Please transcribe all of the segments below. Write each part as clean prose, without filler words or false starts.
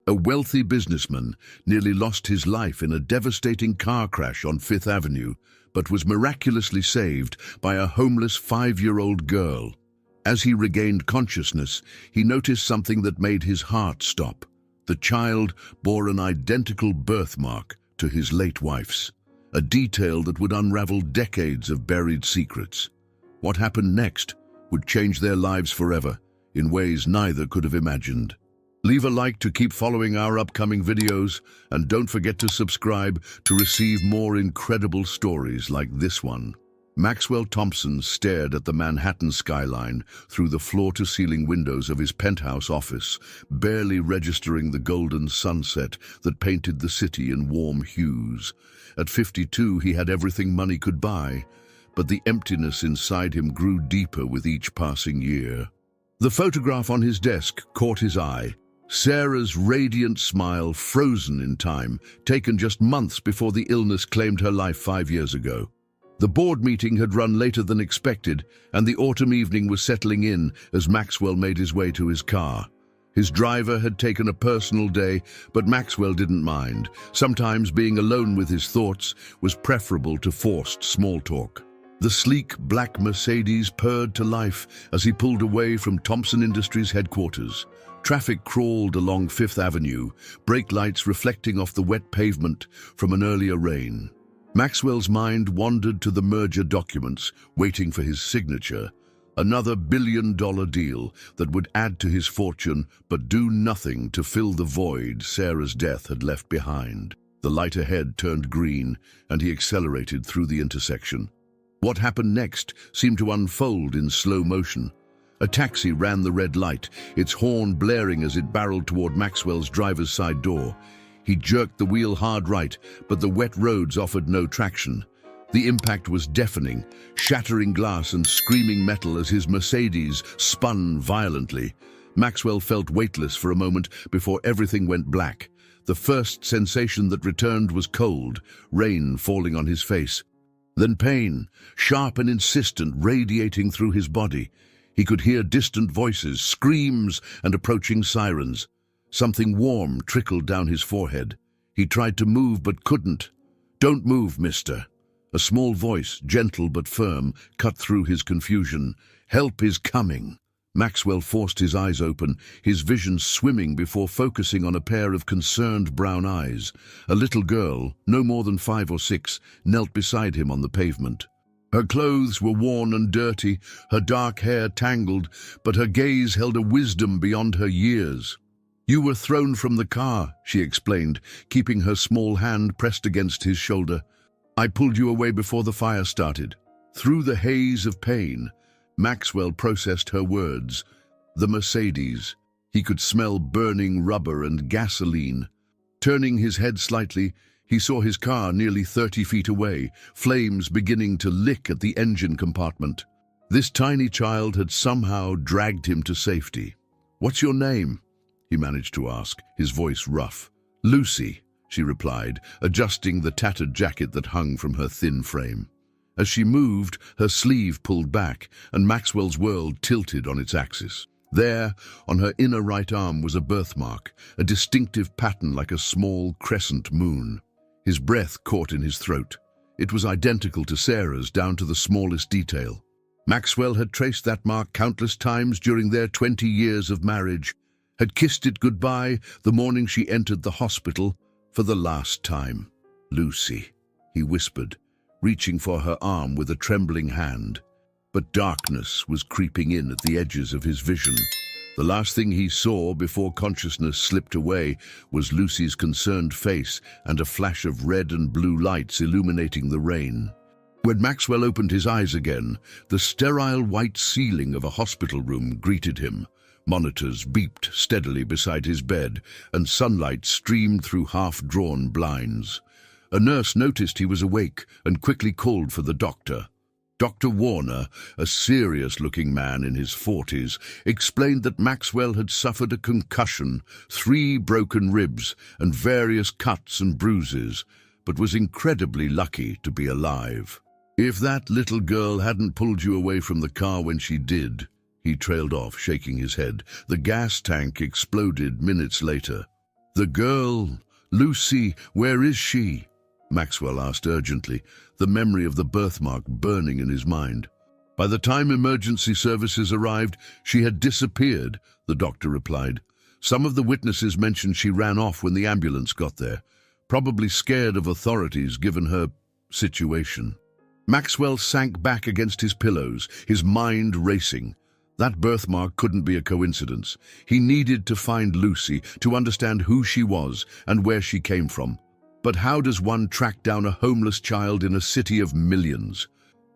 A wealthy businessman nearly lost his life in a devastating car crash on Fifth Avenue, but was miraculously saved by a homeless 5-year-old girl. As he regained consciousness, he noticed something that made his heart stop. The child bore an identical birthmark to his late wife's, a detail that would unravel decades of buried secrets. What happened next would change their lives forever, in ways neither could have imagined. Leave a like to keep following our upcoming videos, and don't forget to subscribe to receive more incredible stories like this one. Maxwell Thompson stared at the Manhattan skyline through the floor-to-ceiling windows of his penthouse office, barely registering the golden sunset that painted the city in warm hues. At 52, he had everything money could buy, but the emptiness inside him grew deeper with each passing year. The photograph on his desk caught his eye. Sarah's radiant smile, frozen in time, taken just months before the illness claimed her life 5 years ago. The board meeting had run later than expected, and the autumn evening was settling in as Maxwell made his way to his car. His driver had taken a personal day, but Maxwell didn't mind. Sometimes being alone with his thoughts was preferable to forced small talk. The sleek black Mercedes purred to life as he pulled away from Thompson Industries headquarters. Traffic crawled along Fifth Avenue, brake lights reflecting off the wet pavement from an earlier rain. Maxwell's mind wandered to the merger documents, waiting for his signature. Another billion-dollar deal that would add to his fortune but do nothing to fill the void Sarah's death had left behind. The light ahead turned green, and he accelerated through the intersection. What happened next seemed to unfold in slow motion. A taxi ran the red light, its horn blaring as it barreled toward Maxwell's driver's side door. He jerked the wheel hard right, but the wet roads offered no traction. The impact was deafening, shattering glass and screaming metal as his Mercedes spun violently. Maxwell felt weightless for a moment before everything went black. The first sensation that returned was cold, rain falling on his face. Then pain, sharp and insistent, radiating through his body. He could hear distant voices, screams, and approaching sirens. Something warm trickled down his forehead. He tried to move but couldn't. "Don't move, mister." A small voice, gentle but firm, cut through his confusion. "Help is coming." Maxwell forced his eyes open, his vision swimming before focusing on a pair of concerned brown eyes. A little girl, no more than 5 or 6, knelt beside him on the pavement. Her clothes were worn and dirty, her dark hair tangled, but her gaze held a wisdom beyond her years. "You were thrown from the car," she explained, keeping her small hand pressed against his shoulder. "I pulled you away before the fire started." Through the haze of pain, Maxwell processed her words. The Mercedes. He could smell burning rubber and gasoline. Turning his head slightly, he saw his car nearly 30 feet away, flames beginning to lick at the engine compartment. This tiny child had somehow dragged him to safety. "What's your name?" he managed to ask, his voice rough. "Lucy," she replied, adjusting the tattered jacket that hung from her thin frame. As she moved, her sleeve pulled back, and Maxwell's world tilted on its axis. There, on her inner right arm, was a birthmark, a distinctive pattern like a small crescent moon. His breath caught in his throat. It was identical to Sarah's, down to the smallest detail. Maxwell had traced that mark countless times during their 20 years of marriage, had kissed it goodbye the morning she entered the hospital for the last time. "Lucy," he whispered, reaching for her arm with a trembling hand. But darkness was creeping in at the edges of his vision. The last thing he saw before consciousness slipped away was Lucy's concerned face and a flash of red and blue lights illuminating the rain. When Maxwell opened his eyes again, the sterile white ceiling of a hospital room greeted him. Monitors beeped steadily beside his bed, and sunlight streamed through half-drawn blinds. A nurse noticed he was awake and quickly called for the doctor. Dr. Warner, a serious-looking man in his 40s, explained that Maxwell had suffered a concussion, 3 broken ribs, and various cuts and bruises, but was incredibly lucky to be alive. "If that little girl hadn't pulled you away from the car when she did," he trailed off, shaking his head. "The gas tank exploded minutes later." "The girl, Lucy, where is she?" Maxwell asked urgently, the memory of the birthmark burning in his mind. "By the time emergency services arrived, she had disappeared," the doctor replied. "Some of the witnesses mentioned she ran off when the ambulance got there, probably scared of authorities given her situation." Maxwell sank back against his pillows, his mind racing. That birthmark couldn't be a coincidence. He needed to find Lucy, to understand who she was and where she came from. But how does one track down a homeless child in a city of millions?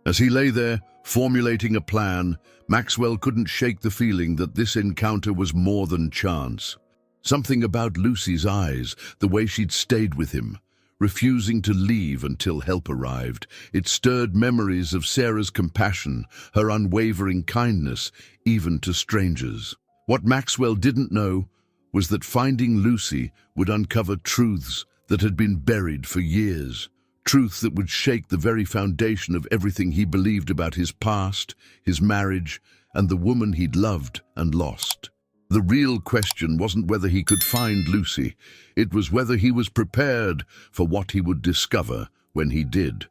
As he lay there, formulating a plan, Maxwell couldn't shake the feeling that this encounter was more than chance. Something about Lucy's eyes, the way she'd stayed with him, refusing to leave until help arrived. It stirred memories of Sarah's compassion, her unwavering kindness, even to strangers. What Maxwell didn't know was that finding Lucy would uncover truths that had been buried for years, truths that would shake the very foundation of everything he believed about his past, his marriage, and the woman he'd loved and lost. The real question wasn't whether he could find Lucy, it was whether he was prepared for what he would discover when he did.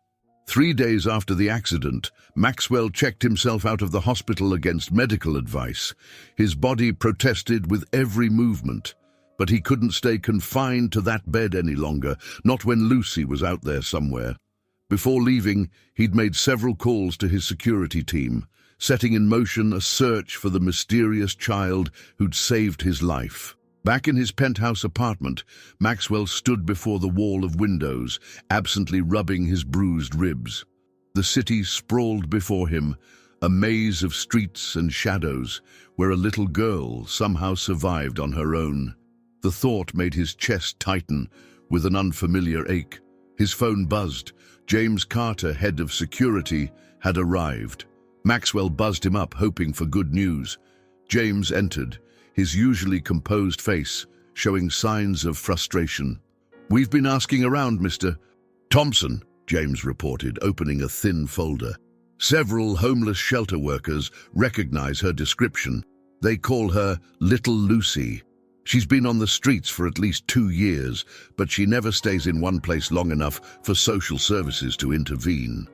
3 days after the accident, Maxwell checked himself out of the hospital against medical advice. His body protested with every movement, but he couldn't stay confined to that bed any longer, not when Lucy was out there somewhere. Before leaving, he'd made several calls to his security team, setting in motion a search for the mysterious child who'd saved his life. Back in his penthouse apartment, Maxwell stood before the wall of windows, absently rubbing his bruised ribs. The city sprawled before him, a maze of streets and shadows, where a little girl somehow survived on her own. The thought made his chest tighten with an unfamiliar ache. His phone buzzed. James Carter, head of security, had arrived. Maxwell buzzed him up, hoping for good news. James entered, his usually composed face showing signs of frustration. "We've been asking around, Mr. Thompson," James reported, opening a thin folder. "Several homeless shelter workers recognize her description. They call her Little Lucy. She's been on the streets for at least 2 years, but she never stays in one place long enough for social services to intervene."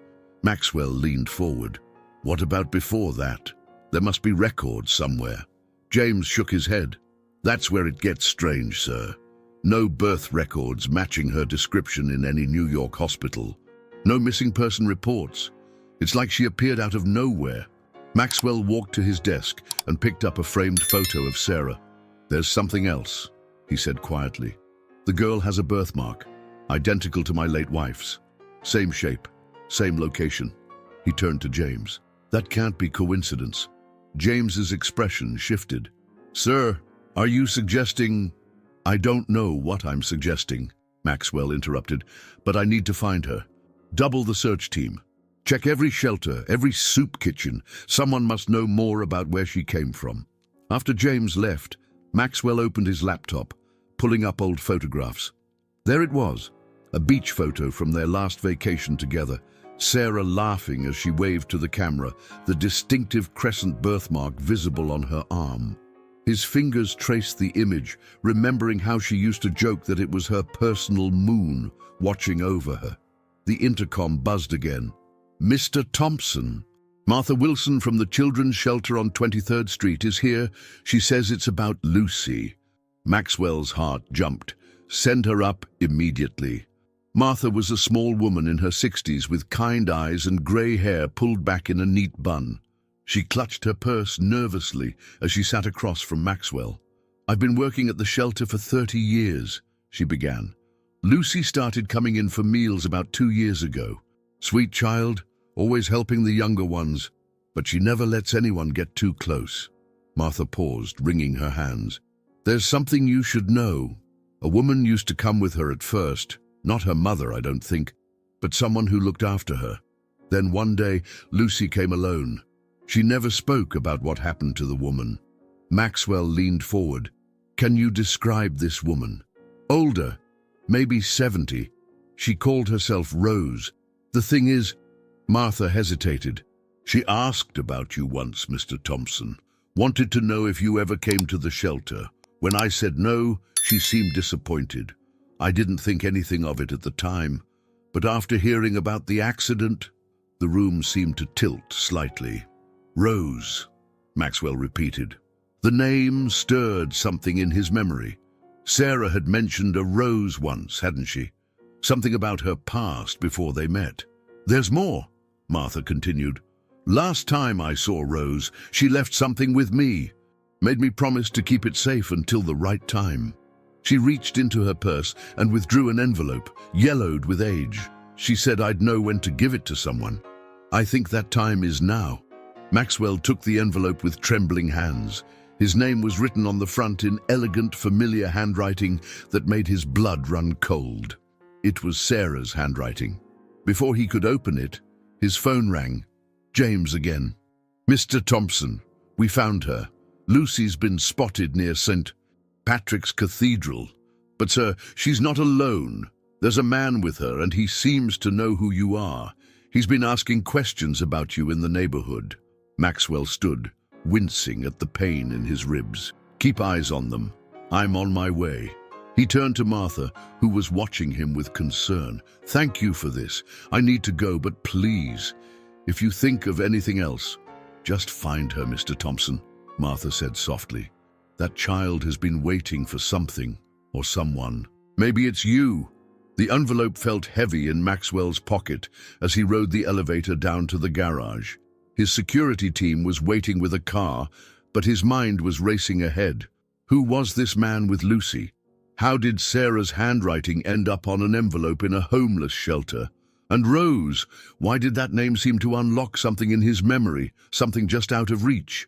Maxwell leaned forward. "What about before that? There must be records somewhere." James shook his head. "That's where it gets strange, sir. No birth records matching her description in any New York hospital. No missing person reports. It's like she appeared out of nowhere." Maxwell walked to his desk and picked up a framed photo of Sarah. "There's something else," he said quietly. "The girl has a birthmark, identical to my late wife's. Same shape, same location." He turned to James. "That can't be coincidence." James's expression shifted. "Sir, are you suggesting—" "I don't know what I'm suggesting," Maxwell interrupted, "but I need to find her. Double the search team. Check every shelter, every soup kitchen. Someone must know more about where she came from." After James left, Maxwell opened his laptop, pulling up old photographs. There it was, a beach photo from their last vacation together. Sarah laughing as she waved to the camera, the distinctive crescent birthmark visible on her arm. His fingers traced the image, remembering how she used to joke that it was her personal moon watching over her. The intercom buzzed again. "Mr. Thompson, Martha Wilson from the children's shelter on 23rd Street is here. She says it's about Lucy." Maxwell's heart jumped. "Send her up immediately." Martha was a small woman in her 60s with kind eyes and grey hair pulled back in a neat bun. She clutched her purse nervously as she sat across from Maxwell. "I've been working at the shelter for 30 years, she began. "Lucy started coming in for meals about 2 years ago. Sweet child, always helping the younger ones, but she never lets anyone get too close." Martha paused, wringing her hands. "There's something you should know. A woman used to come with her at first. Not her mother, I don't think, but someone who looked after her. Then one day, Lucy came alone. She never spoke about what happened to the woman." Maxwell leaned forward. "Can you describe this woman?" "Older, maybe 70. She called herself Rose. The thing is—" Martha hesitated. "She asked about you once, Mr. Thompson. Wanted to know if you ever came to the shelter. When I said no, she seemed disappointed. I didn't think anything of it at the time, but after hearing about the accident, the room seemed to tilt slightly. Rose, Maxwell repeated. The name stirred something in his memory. Sarah had mentioned a rose once, hadn't she? Something about her past before they met. There's more, Martha continued. Last time I saw Rose, she left something with me. Made me promise to keep it safe until the right time. She reached into her purse and withdrew an envelope, yellowed with age. She said I'd know when to give it to someone. I think that time is now. Maxwell took the envelope with trembling hands. His name was written on the front in elegant, familiar handwriting that made his blood run cold. It was Sarah's handwriting. Before he could open it, his phone rang. James again. Mr. Thompson, we found her. Lucy's been spotted near St. Patrick's Cathedral. But sir, she's not alone. There's a man with her and he seems to know who you are. He's been asking questions about you in the neighborhood. Maxwell stood, wincing at the pain in his ribs. Keep eyes on them. I'm on my way. He turned to Martha, who was watching him with concern. Thank you for this. I need to go, but please, if you think of anything else, just find her, Mr. Thompson, Martha said softly. That child has been waiting for something or someone. Maybe it's you. The envelope felt heavy in Maxwell's pocket as he rode the elevator down to the garage. His security team was waiting with a car, but his mind was racing ahead. Who was this man with Lucy? How did Sarah's handwriting end up on an envelope in a homeless shelter? And Rose, why did that name seem to unlock something in his memory, something just out of reach?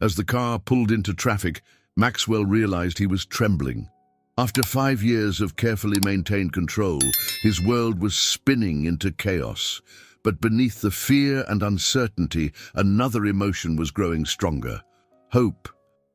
As the car pulled into traffic, Maxwell realized he was trembling. After 5 years of carefully maintained control, his world was spinning into chaos. But beneath the fear and uncertainty, another emotion was growing stronger. Hope.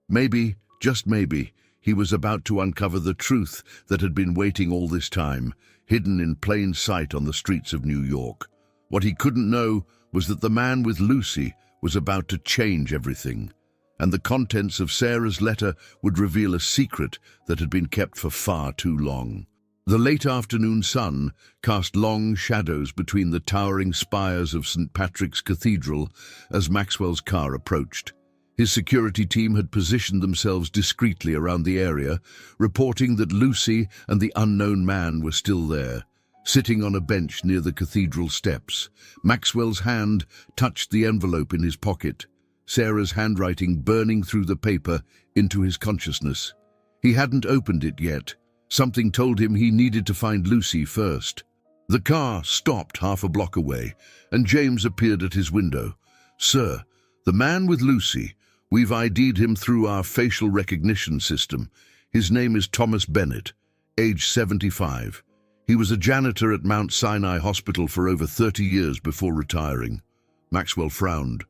Maybe, just maybe, he was about to uncover the truth that had been waiting all this time, hidden in plain sight on the streets of New York. What he couldn't know was that the man with Lucy was about to change everything, and the contents of Sarah's letter would reveal a secret that had been kept for far too long. The late afternoon sun cast long shadows between the towering spires of St. Patrick's Cathedral as Maxwell's car approached. His security team had positioned themselves discreetly around the area, reporting that Lucy and the unknown man were still there. Sitting on a bench near the cathedral steps, Maxwell's hand touched the envelope in his pocket, Sarah's handwriting burning through the paper into his consciousness. He hadn't opened it yet. Something told him he needed to find Lucy first. The car stopped half a block away, and James appeared at his window. Sir, the man with Lucy, we've ID'd him through our facial recognition system. His name is Thomas Bennett, age 75. He was a janitor at Mount Sinai Hospital for over 30 years before retiring. Maxwell frowned.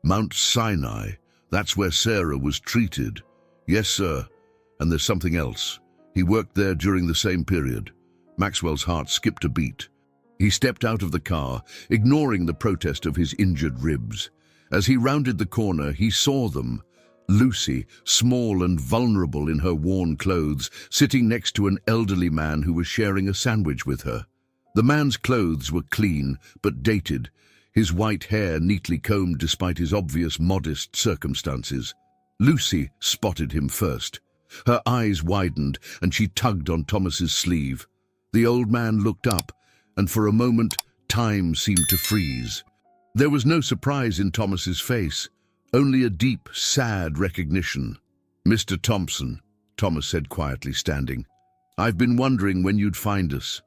Mount Sinai, that's where Sarah was treated. Yes, sir, and there's something else. He worked there during the same period. Maxwell's heart skipped a beat. He stepped out of the car, ignoring the protest of his injured ribs. As he rounded the corner, he saw them. Lucy, small and vulnerable in her worn clothes, sitting next to an elderly man who was sharing a sandwich with her. The man's clothes were clean, but dated, his white hair neatly combed despite his obvious modest circumstances. Lucy spotted him first. Her eyes widened, and she tugged on Thomas's sleeve. The old man looked up, and for a moment, time seemed to freeze. There was no surprise in Thomas's face, only a deep, sad recognition. Mr. Thompson, Thomas said quietly, standing. I've been wondering when you'd find us.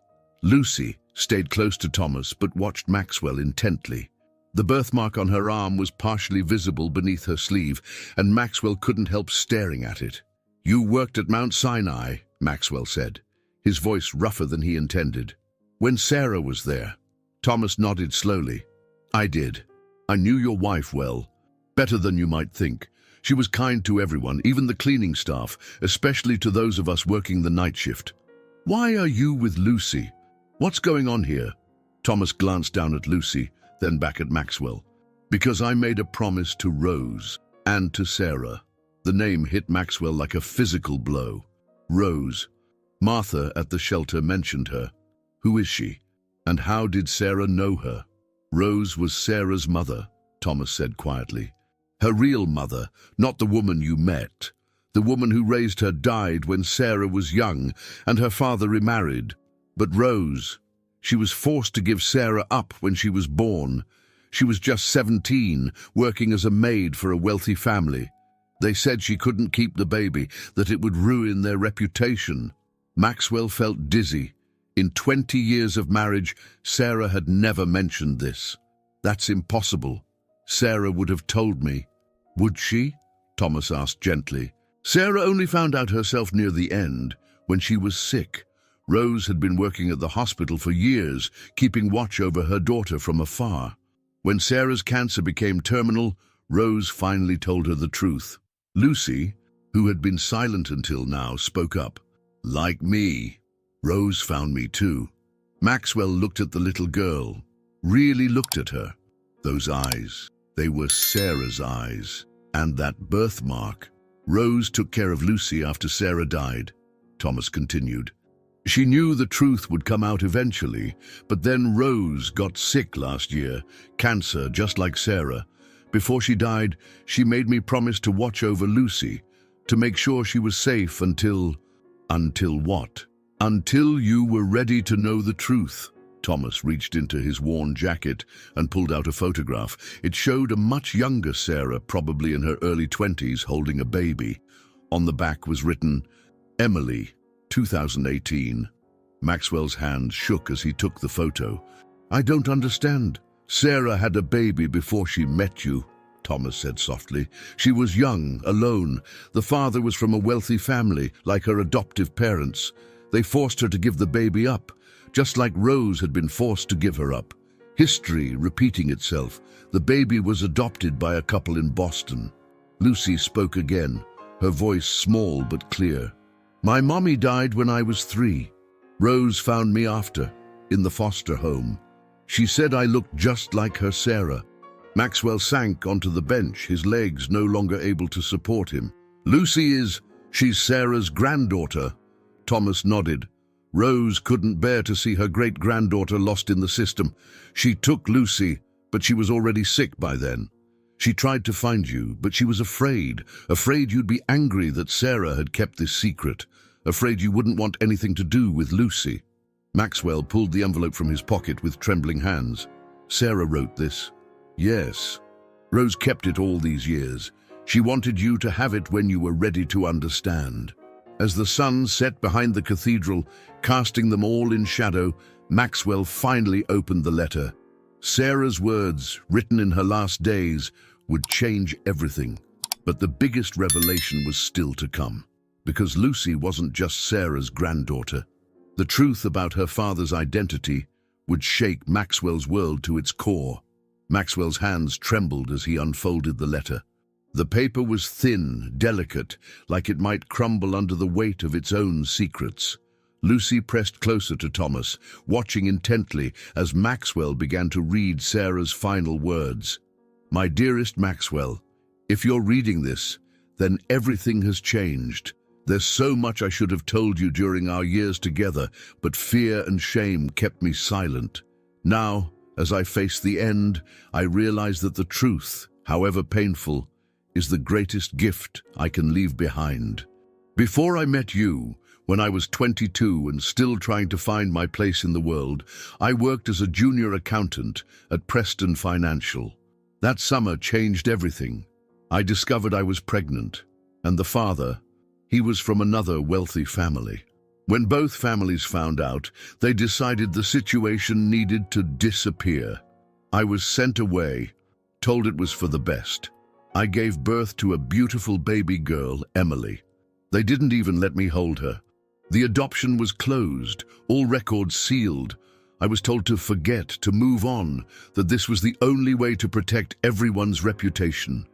Lucy stayed close to Thomas, but watched Maxwell intently. The birthmark on her arm was partially visible beneath her sleeve, and Maxwell couldn't help staring at it. You worked at Mount Sinai, Maxwell said, his voice rougher than he intended. When Sarah was there. Thomas nodded slowly. I did. I knew your wife well. Better than you might think. She was kind to everyone, even the cleaning staff, especially to those of us working the night shift. Why are you with Lucy? What's going on here? Thomas glanced down at Lucy, then back at Maxwell. Because I made a promise to Rose and to Sarah. The name hit Maxwell like a physical blow. Rose. Martha at the shelter mentioned her. Who is she? And how did Sarah know her? Rose was Sarah's mother, Thomas said quietly. Her real mother, not the woman you met. The woman who raised her died when Sarah was young, and her father remarried. But Rose, she was forced to give Sarah up when she was born. She was just 17, working as a maid for a wealthy family. They said she couldn't keep the baby, that it would ruin their reputation. Maxwell felt dizzy. In 20 years of marriage, Sarah had never mentioned this. That's impossible. Sarah would have told me. Would she? Thomas asked gently. Sarah only found out herself near the end, when she was sick. Rose had been working at the hospital for years, keeping watch over her daughter from afar. When Sarah's cancer became terminal, Rose finally told her the truth. Lucy, who had been silent until now, spoke up. Like me. Rose found me too. Maxwell looked at the little girl, really looked at her. Those eyes, they were Sarah's eyes. And that birthmark. Rose took care of Lucy after Sarah died, Thomas continued. She knew the truth would come out eventually, but then Rose got sick last year, cancer just like Sarah. Before she died, she made me promise to watch over Lucy, to make sure she was safe until what? Until you were ready to know the truth. Thomas reached into his worn jacket and pulled out a photograph. It showed a much younger Sarah, probably in her early 20s, holding a baby. On the back was written, Emily, 2018. Maxwell's hand shook as he took the photo. I don't understand. Sarah had a baby before she met you, Thomas said softly. She was young, alone. The father was from a wealthy family, like her adoptive parents. They forced her to give the baby up, just like Rose had been forced to give her up. History repeating itself. The baby was adopted by a couple in Boston. Lucy spoke again, her voice small but clear. My mommy died when I was 3. Rose found me after, in the foster home. She said I looked just like her Sarah. Maxwell sank onto the bench, his legs no longer able to support him. She's Sarah's granddaughter. Thomas nodded. Rose couldn't bear to see her great-granddaughter lost in the system. She took Lucy, but she was already sick by then. She tried to find you, but she was afraid you'd be angry that Sarah had kept this secret, afraid you wouldn't want anything to do with Lucy. Maxwell pulled the envelope from his pocket with trembling hands. Sarah wrote this. Yes. Rose kept it all these years. She wanted you to have it when you were ready to understand. As the sun set behind the cathedral, casting them all in shadow, Maxwell finally opened the letter. Sarah's words, written in her last days, would change everything. But the biggest revelation was still to come, because Lucy wasn't just Sarah's granddaughter. The truth about her father's identity would shake Maxwell's world to its core. Maxwell's hands trembled as he unfolded the letter. The paper was thin, delicate, like it might crumble under the weight of its own secrets. Lucy pressed closer to Thomas, watching intently as Maxwell began to read Sarah's final words. My dearest Maxwell, if you're reading this, then everything has changed. There's so much I should have told you during our years together, but fear and shame kept me silent. Now, as I face the end, I realize that the truth, however painful, is the greatest gift I can leave behind. Before I met you, when I was 22 and still trying to find my place in the world, I worked as a junior accountant at Preston Financial. That summer changed everything. I discovered I was pregnant, and the father, he was from another wealthy family. When both families found out, they decided the situation needed to disappear. I was sent away, told it was for the best. I gave birth to a beautiful baby girl, Emily. They didn't even let me hold her. The adoption was closed, all records sealed. I was told to forget, to move on, that this was the only way to protect everyone's reputation.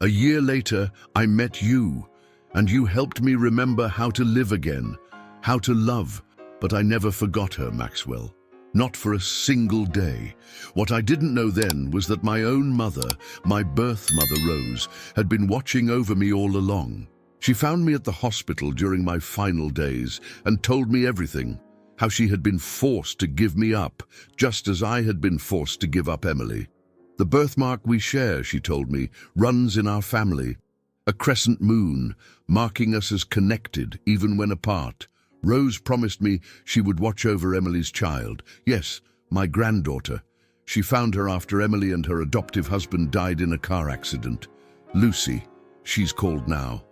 A year later, I met you, and you helped me remember how to live again, how to love, but I never forgot her, Maxwell. Not for a single day. What I didn't know then was that my own mother, my birth mother Rose, had been watching over me all along. She found me at the hospital during my final days and told me everything, how she had been forced to give me up, just as I had been forced to give up Emily. The birthmark we share, she told me, runs in our family. A crescent moon, marking us as connected even when apart. Rose promised me she would watch over Emily's child. Yes, my granddaughter. She found her after Emily and her adoptive husband died in a car accident. Lucy, she's called now.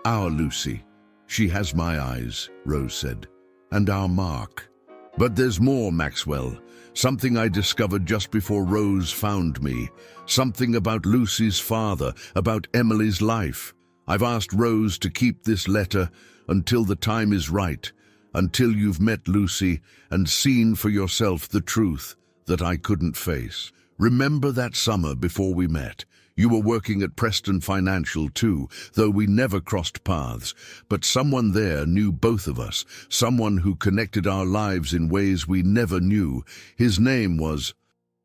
Our Lucy. She has my eyes, Rose said. And our Mark. But there's more, Maxwell. Something I discovered just before Rose found me. Something about Lucy's father, about Emily's life. I've asked Rose to keep this letter until the time is right, until you've met Lucy and seen for yourself the truth that I couldn't face. Remember that summer before we met? You were working at Preston Financial too, though we never crossed paths. But someone there knew both of us, someone who connected our lives in ways we never knew. His name was...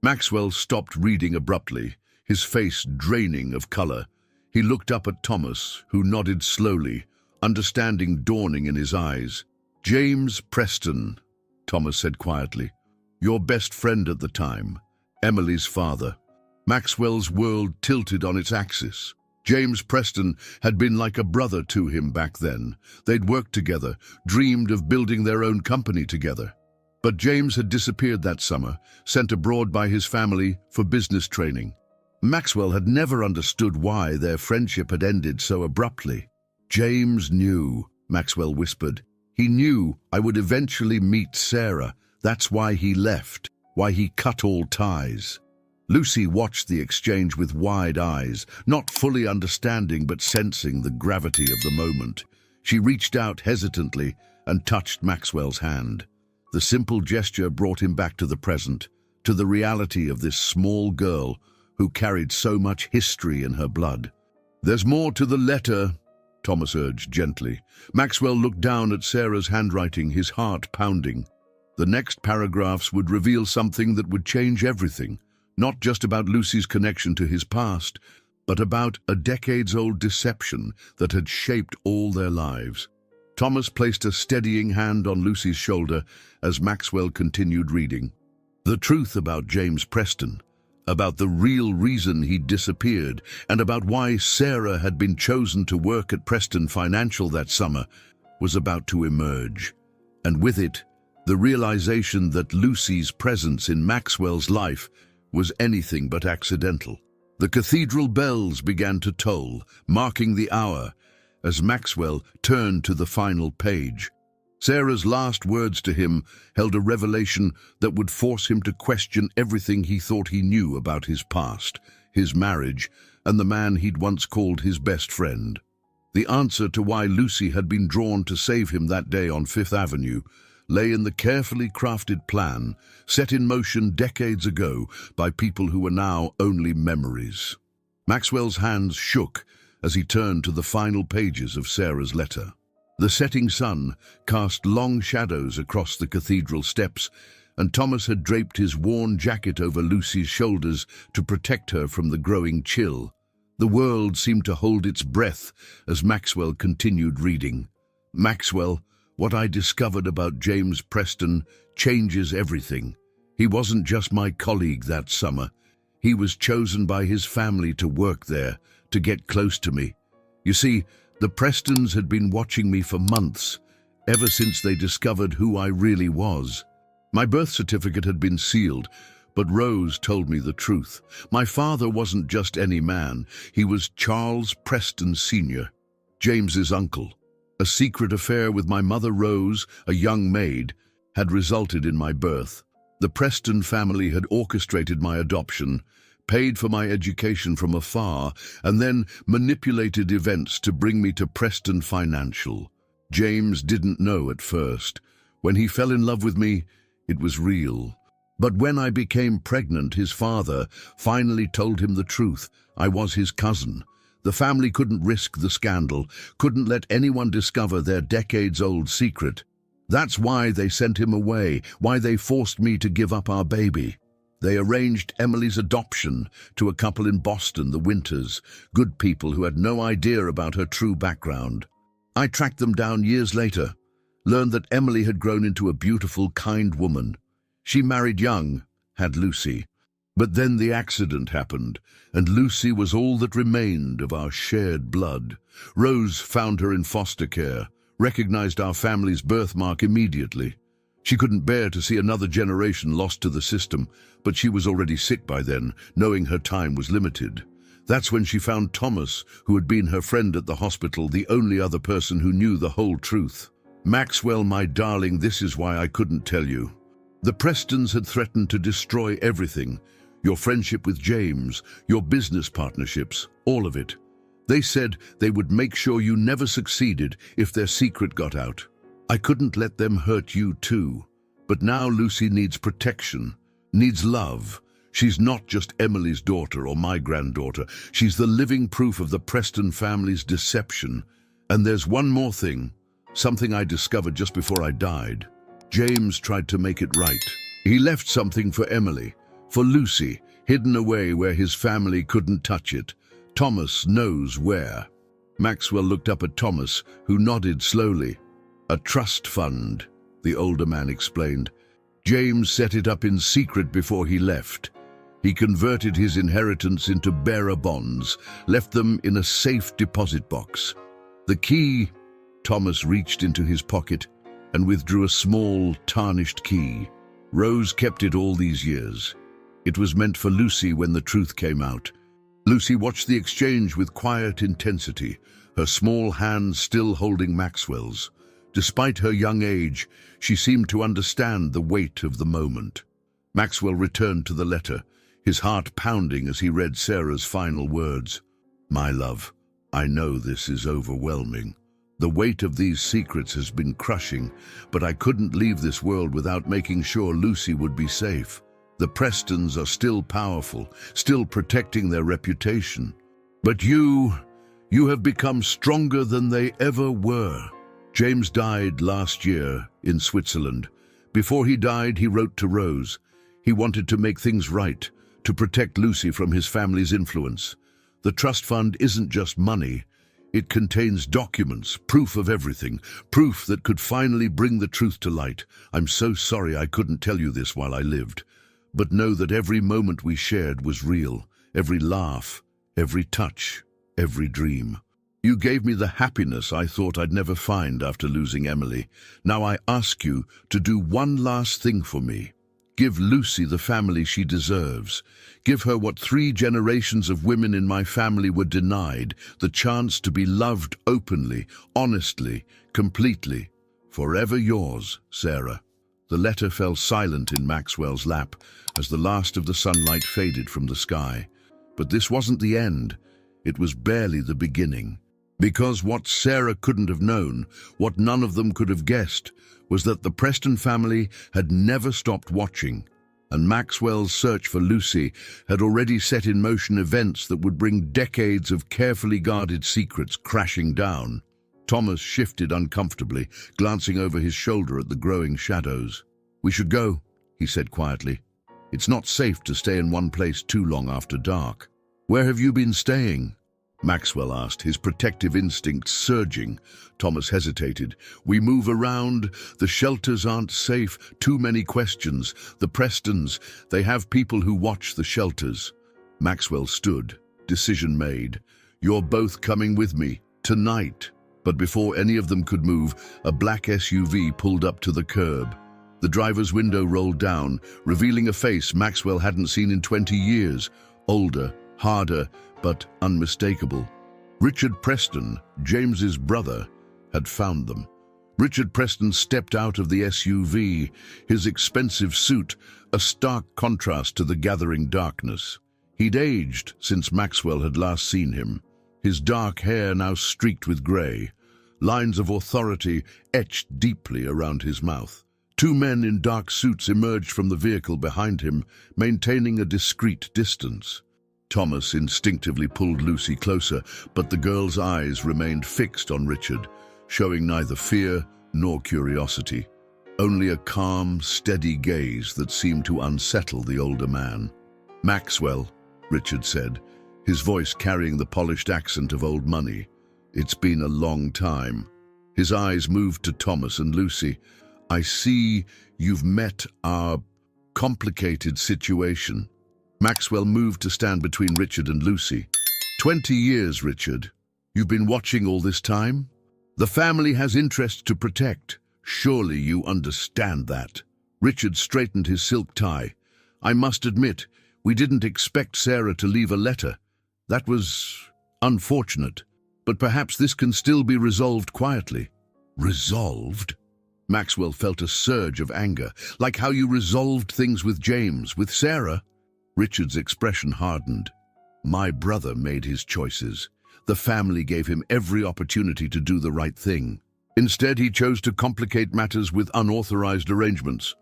Maxwell stopped reading abruptly, his face draining of color. He looked up at Thomas, who nodded slowly, understanding dawning in his eyes. James Preston, Thomas said quietly. Your best friend at the time, Emily's father. Maxwell's world tilted on its axis. James Preston had been like a brother to him back then. They'd worked together, dreamed of building their own company together. But James had disappeared that summer, sent abroad by his family for business training. Maxwell had never understood why their friendship had ended so abruptly. James knew, Maxwell whispered. He knew I would eventually meet Sarah. That's why he left, why he cut all ties. Lucy watched the exchange with wide eyes, not fully understanding but sensing the gravity of the moment. She reached out hesitantly and touched Maxwell's hand. The simple gesture brought him back to the present, to the reality of this small girl who carried so much history in her blood. There's more to the letter, Thomas urged gently. Maxwell looked down at Sarah's handwriting, his heart pounding. The next paragraphs would reveal something that would change everything. Not just about Lucy's connection to his past, but about a decades-old deception that had shaped all their lives. Thomas placed a steadying hand on Lucy's shoulder as Maxwell continued reading. The truth about James Preston, about the real reason he'd disappeared, and about why Sarah had been chosen to work at Preston Financial that summer, was about to emerge. And with it, the realization that Lucy's presence in Maxwell's life was anything but accidental. The cathedral bells began to toll, marking the hour, as Maxwell turned to the final page. Sarah's last words to him held a revelation that would force him to question everything he thought he knew about his past, his marriage, and the man he'd once called his best friend. The answer to why Lucy had been drawn to save him that day on Fifth Avenue lay in the carefully crafted plan set in motion decades ago by people who were now only memories. Maxwell's hands shook as he turned to the final pages of Sarah's letter. The setting sun cast long shadows across the cathedral steps, and Thomas had draped his worn jacket over Lucy's shoulders to protect her from the growing chill. The world seemed to hold its breath as Maxwell continued reading. Maxwell, what I discovered about James Preston changes everything. He wasn't just my colleague that summer. He was chosen by his family to work there, to get close to me. You see, the Prestons had been watching me for months, ever since they discovered who I really was. My birth certificate had been sealed, but Rose told me the truth. My father wasn't just any man. He was Charles Preston Sr., James's uncle. A secret affair with my mother Rose, a young maid, had resulted in my birth. The Preston family had orchestrated my adoption, paid for my education from afar, and then manipulated events to bring me to Preston Financial. James didn't know at first. When he fell in love with me, it was real. But when I became pregnant, his father finally told him the truth. I was his cousin. The family couldn't risk the scandal, couldn't let anyone discover their decades-old secret. That's why they sent him away, why they forced me to give up our baby. They arranged Emily's adoption to a couple in Boston, the Winters, good people who had no idea about her true background. I tracked them down years later, learned that Emily had grown into a beautiful, kind woman. She married young, had Lucy. But then the accident happened, and Lucy was all that remained of our shared blood. Rose found her in foster care, recognized our family's birthmark immediately. She couldn't bear to see another generation lost to the system, but she was already sick by then, knowing her time was limited. That's when she found Thomas, who had been her friend at the hospital, the only other person who knew the whole truth. Maxwell, my darling, this is why I couldn't tell you. The Prestons had threatened to destroy everything. Your friendship with James, your business partnerships, all of it. They said they would make sure you never succeeded if their secret got out. I couldn't let them hurt you too. But now Lucy needs protection, needs love. She's not just Emily's daughter or my granddaughter. She's the living proof of the Preston family's deception. And there's one more thing, something I discovered just before I died. James tried to make it right. He left something for Emily, for Lucy, hidden away where his family couldn't touch it. Thomas knows where. Maxwell looked up at Thomas, who nodded slowly. A trust fund, the older man explained. James set it up in secret before he left. He converted his inheritance into bearer bonds, left them in a safe deposit box. The key, Thomas reached into his pocket and withdrew a small, tarnished key. Rose kept it all these years. It was meant for Lucy when the truth came out. Lucy watched the exchange with quiet intensity, her small hand still holding Maxwell's. Despite her young age, she seemed to understand the weight of the moment. Maxwell returned to the letter, his heart pounding as he read Sarah's final words. My love, I know this is overwhelming. The weight of these secrets has been crushing, but I couldn't leave this world without making sure Lucy would be safe. The Prestons are still powerful, still protecting their reputation. But you have become stronger than they ever were. James died last year in Switzerland. Before he died, he wrote to Rose. He wanted to make things right, to protect Lucy from his family's influence. The trust fund isn't just money. It contains documents, proof of everything, proof that could finally bring the truth to light. I'm so sorry I couldn't tell you this while I lived. But know that every moment we shared was real, every laugh, every touch, every dream. You gave me the happiness I thought I'd never find after losing Emily. Now I ask you to do one last thing for me. Give Lucy the family she deserves. Give her what 3 generations of women in my family were denied, the chance to be loved openly, honestly, completely. Forever yours, Sarah. The letter fell silent in Maxwell's lap as the last of the sunlight faded from the sky. But this wasn't the end. It was barely the beginning. Because what Sarah couldn't have known, what none of them could have guessed, was that the Preston family had never stopped watching, and Maxwell's search for Lucy had already set in motion events that would bring decades of carefully guarded secrets crashing down. Thomas shifted uncomfortably, glancing over his shoulder at the growing shadows. We should go, he said quietly. It's not safe to stay in one place too long after dark. Where have you been staying? Maxwell asked, his protective instincts surging. Thomas hesitated. We move around. The shelters aren't safe. Too many questions. The Prestons, they have people who watch the shelters. Maxwell stood. Decision made. You're both coming with me, tonight. But before any of them could move, a black SUV pulled up to the curb. The driver's window rolled down, revealing a face Maxwell hadn't seen in 20 years. Older, harder, but unmistakable. Richard Preston, James's brother, had found them. Richard Preston stepped out of the SUV, his expensive suit a stark contrast to the gathering darkness. He'd aged since Maxwell had last seen him, his dark hair now streaked with grey, lines of authority etched deeply around his mouth. 2 men in dark suits emerged from the vehicle behind him, maintaining a discreet distance. Thomas instinctively pulled Lucy closer, but the girl's eyes remained fixed on Richard, showing neither fear nor curiosity. Only a calm, steady gaze that seemed to unsettle the older man. Maxwell, Richard said, his voice carrying the polished accent of old money. It's been a long time. His eyes moved to Thomas and Lucy. "I see you've met our complicated situation." Maxwell moved to stand between Richard and Lucy. 20 years, Richard. You've been watching all this time? The family has interests to protect. Surely you understand that." Richard straightened his silk tie. "I must admit, we didn't expect Sarah to leave a letter. That was unfortunate. But perhaps this can still be resolved quietly." "Resolved?" Maxwell felt a surge of anger. "Like how you resolved things with James, with Sarah?" Richard's expression hardened. "My brother made his choices. The family gave him every opportunity to do the right thing. Instead, he chose to complicate matters with unauthorized arrangements."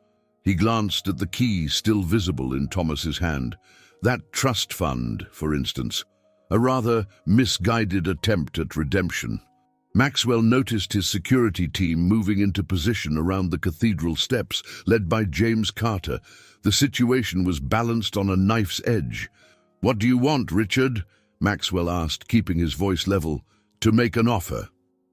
He glanced at the key still visible in Thomas's hand. "That trust fund, for instance. A rather misguided attempt at redemption." Maxwell noticed his security team moving into position around the cathedral steps, led by James Carter. The situation was balanced on a knife's edge. "What do you want, Richard?" Maxwell asked, keeping his voice level. "To make an offer."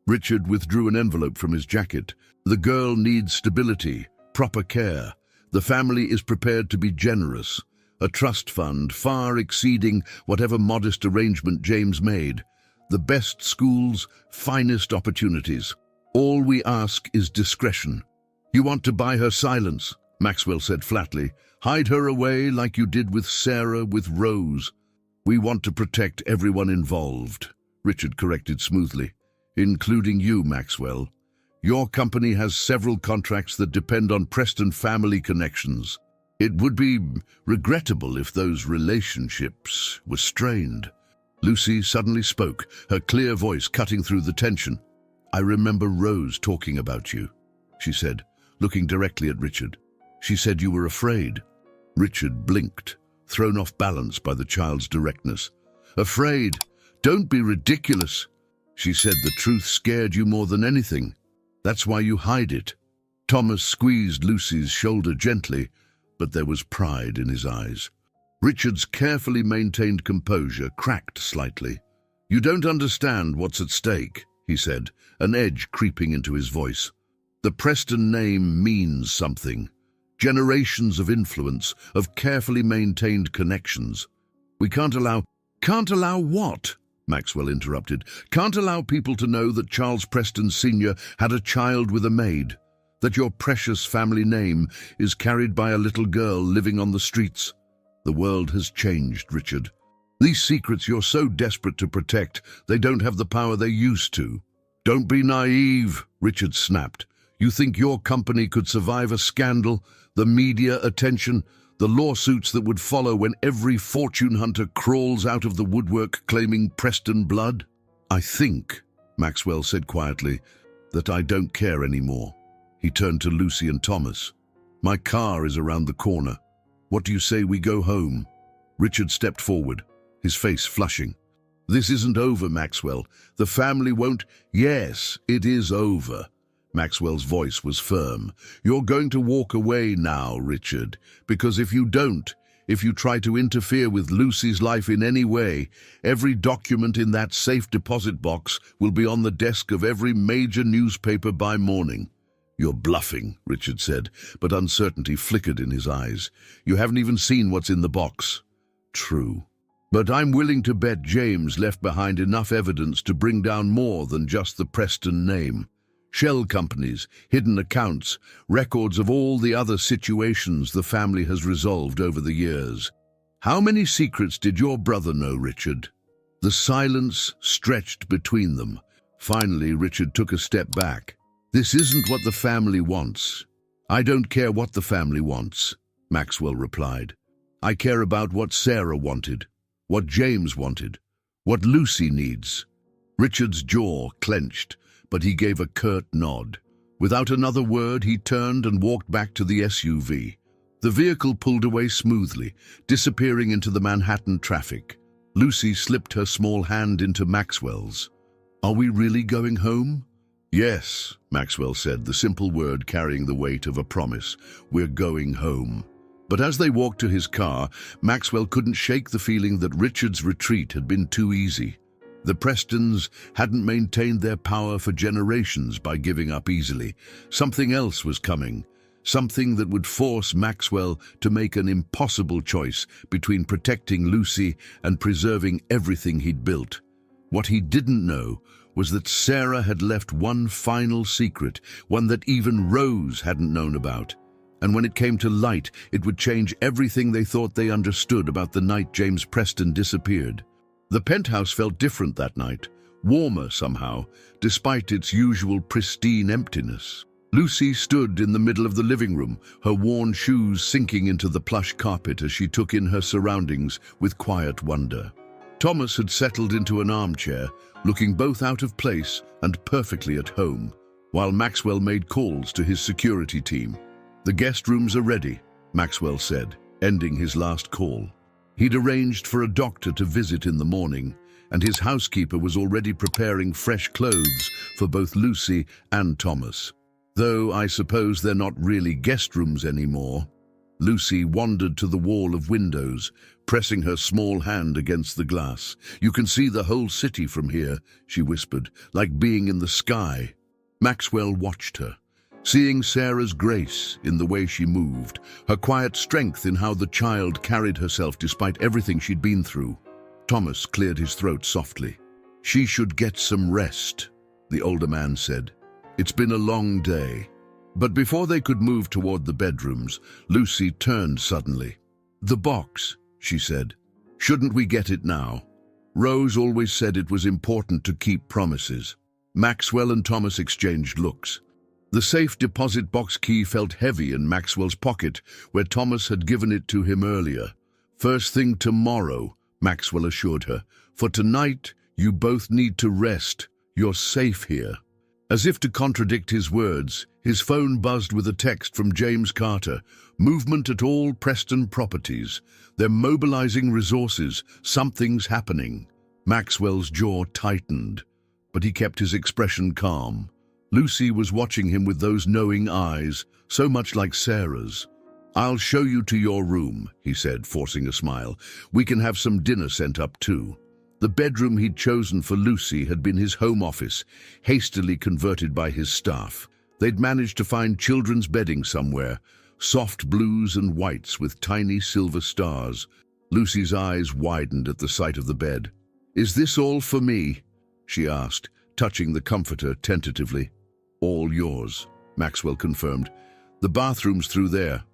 Richard withdrew an envelope from his jacket. "The girl needs stability, proper care. The family is prepared to be generous. A trust fund far exceeding whatever modest arrangement James made. The best schools, finest opportunities. All we ask is discretion." "You want to buy her silence," Maxwell said flatly. "Hide her away like you did with Sarah, with Rose." "We want to protect everyone involved," Richard corrected smoothly. "Including you, Maxwell. Your company has several contracts that depend on Preston family connections. It would be regrettable if those relationships were strained." Lucy suddenly spoke, her clear voice cutting through the tension. "I remember Rose talking about you," she said, looking directly at Richard. "She said you were afraid." Richard blinked, thrown off balance by the child's directness. "Afraid? Don't be ridiculous. She said the truth scared you more than anything. That's why you hide it." Thomas squeezed Lucy's shoulder gently, but there was pride in his eyes. Richard's carefully maintained composure cracked slightly. "You don't understand what's at stake," he said, an edge creeping into his voice. "The Preston name means something. Generations of influence, of carefully maintained connections. We can't allow—" "Can't allow what?" Maxwell interrupted. "Can't allow people to know that Charles Preston Sr. had a child with a maid, that your precious family name is carried by a little girl living on the streets. The world has changed, Richard. These secrets you're so desperate to protect, they don't have the power they used to." "Don't be naive," Richard snapped. "You think your company could survive a scandal, the media attention, the lawsuits that would follow when every fortune hunter crawls out of the woodwork claiming Preston blood?" "I think," Maxwell said quietly, "that I don't care anymore." He turned to Lucy and Thomas. "My car is around the corner. What do you say we go home?" Richard stepped forward, his face flushing. "This isn't over, Maxwell. The family won't—" "Yes, it is over." Maxwell's voice was firm. "You're going to walk away now, Richard, because if you don't, if you try to interfere with Lucy's life in any way, every document in that safe deposit box will be on the desk of every major newspaper by morning." "You're bluffing," Richard said, but uncertainty flickered in his eyes. "You haven't even seen what's in the box." "True. But I'm willing to bet James left behind enough evidence to bring down more than just the Preston name. Shell companies, hidden accounts, records of all the other situations the family has resolved over the years. How many secrets did your brother know, Richard?" The silence stretched between them. Finally, Richard took a step back. "This isn't what the family wants." "I don't care what the family wants," Maxwell replied. "I care about what Sarah wanted, what James wanted, what Lucy needs." Richard's jaw clenched, but he gave a curt nod. Without another word, he turned and walked back to the SUV. The vehicle pulled away smoothly, disappearing into the Manhattan traffic. Lucy slipped her small hand into Maxwell's. "Are we really going home?" "Yes," Maxwell said, the simple word carrying the weight of a promise. "We're going home." But as they walked to his car, Maxwell couldn't shake the feeling that Richard's retreat had been too easy. The Prestons hadn't maintained their power for generations by giving up easily. Something else was coming, something that would force Maxwell to make an impossible choice between protecting Lucy and preserving everything he'd built. What he didn't know was that Sarah had left one final secret, one that even Rose hadn't known about. And when it came to light, it would change everything they thought they understood about the night James Preston disappeared. The penthouse felt different that night, warmer somehow, despite its usual pristine emptiness. Lucy stood in the middle of the living room, her worn shoes sinking into the plush carpet as she took in her surroundings with quiet wonder. Thomas had settled into an armchair, looking both out of place and perfectly at home, while Maxwell made calls to his security team. "The guest rooms are ready," Maxwell said, ending his last call. He'd arranged for a doctor to visit in the morning, and his housekeeper was already preparing fresh clothes for both Lucy and Thomas. "Though I suppose they're not really guest rooms anymore." Lucy wandered to the wall of windows, pressing her small hand against the glass. "You can see the whole city from here," she whispered, "like being in the sky." Maxwell watched her, seeing Sarah's grace in the way she moved, her quiet strength in how the child carried herself despite everything she'd been through. Thomas cleared his throat softly. "She should get some rest," the older man said. "It's been a long day." But before they could move toward the bedrooms, Lucy turned suddenly. "The box," she said. "Shouldn't we get it now? Rose always said it was important to keep promises." Maxwell and Thomas exchanged looks. The safe deposit box key felt heavy in Maxwell's pocket, where Thomas had given it to him earlier. "First thing tomorrow," Maxwell assured her. "For tonight, you both need to rest. You're safe here." As if to contradict his words, his phone buzzed with a text from James Carter. "Movement at all Preston properties. They're mobilizing resources. Something's happening." Maxwell's jaw tightened, but he kept his expression calm. Lucy was watching him with those knowing eyes, so much like Sarah's. "I'll show you to your room," he said, forcing a smile. "We can have some dinner sent up too." The bedroom he'd chosen for Lucy had been his home office, hastily converted by his staff. They'd managed to find children's bedding somewhere, soft blues and whites with tiny silver stars. Lucy's eyes widened at the sight of the bed. "Is this all for me?" she asked, touching the comforter tentatively. "All yours," Maxwell confirmed. "The bathroom's through there.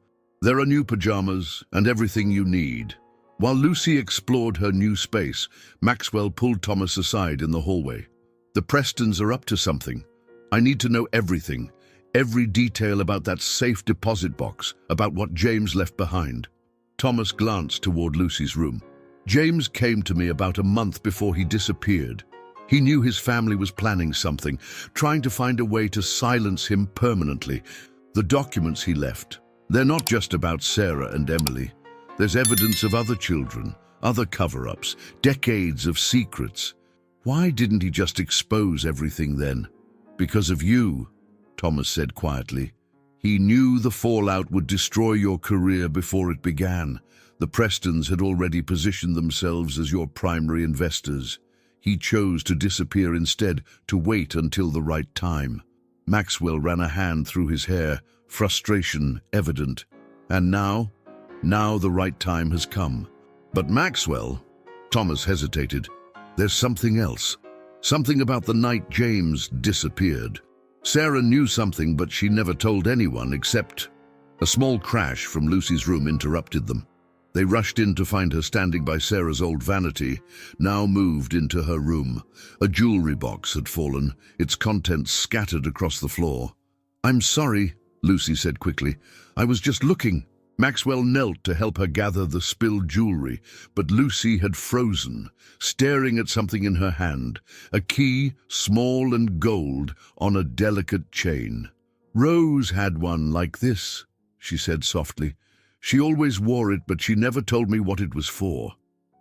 There are new pajamas and everything you need." While Lucy explored her new space, Maxwell pulled Thomas aside in the hallway. "The Prestons are up to something. I need to know everything, every detail about that safe deposit box, about what James left behind." Thomas glanced toward Lucy's room. "James came to me about a month before he disappeared. He knew his family was planning something, trying to find a way to silence him permanently. The documents he left, they're not just about Sarah and Emily. There's evidence of other children, other cover-ups, decades of secrets. Why didn't he just expose everything then?" "Because of you," Thomas said quietly. "He knew the fallout would destroy your career before it began. The Prestons had already positioned themselves as your primary investors. He chose to disappear instead, to wait until the right time." Maxwell ran a hand through his hair, frustration evident. "And now? Now the right time has come." "But Maxwell," Thomas hesitated, "there's something else. Something about the night James disappeared. Sarah knew something, but she never told anyone except—" A small crash from Lucy's room interrupted them. They rushed in to find her standing by Sarah's old vanity, now moved into her room. A jewelry box had fallen, its contents scattered across the floor. "I'm sorry," Lucy said quickly. "I was just looking." Maxwell knelt to help her gather the spilled jewelry, but Lucy had frozen, staring at something in her hand, a key, small and gold, on a delicate chain. "Rose had one like this," she said softly. "She always wore it, but she never told me what it was for."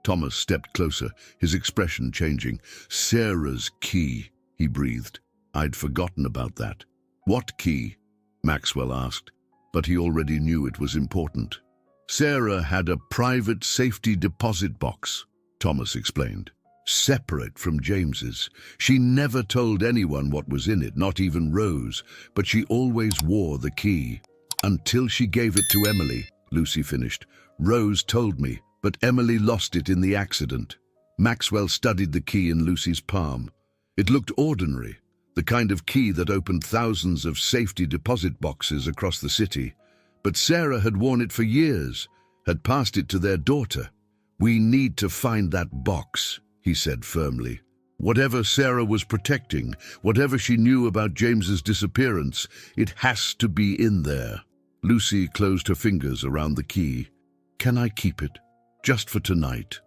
Thomas stepped closer, his expression changing. "Sarah's key," he breathed. "I'd forgotten about that." "What key?" Maxwell asked, but he already knew it was important. "Sarah had a private safety deposit box," Thomas explained. separate from James's. She never told anyone what was in it, not even Rose, but she always wore the key. Until she gave it to Emily, Lucy finished. Rose told me, but Emily lost it in the accident. Maxwell studied the key in Lucy's palm. It looked ordinary, the kind of key that opened thousands of safety deposit boxes across the city. But Sarah had worn it for years, had passed it to their daughter. "We need to find that box," he said firmly. Whatever Sarah was protecting, whatever she knew about James's disappearance, it has to be in there. Lucy closed her fingers around the key. "Can I keep it? Just for tonight?"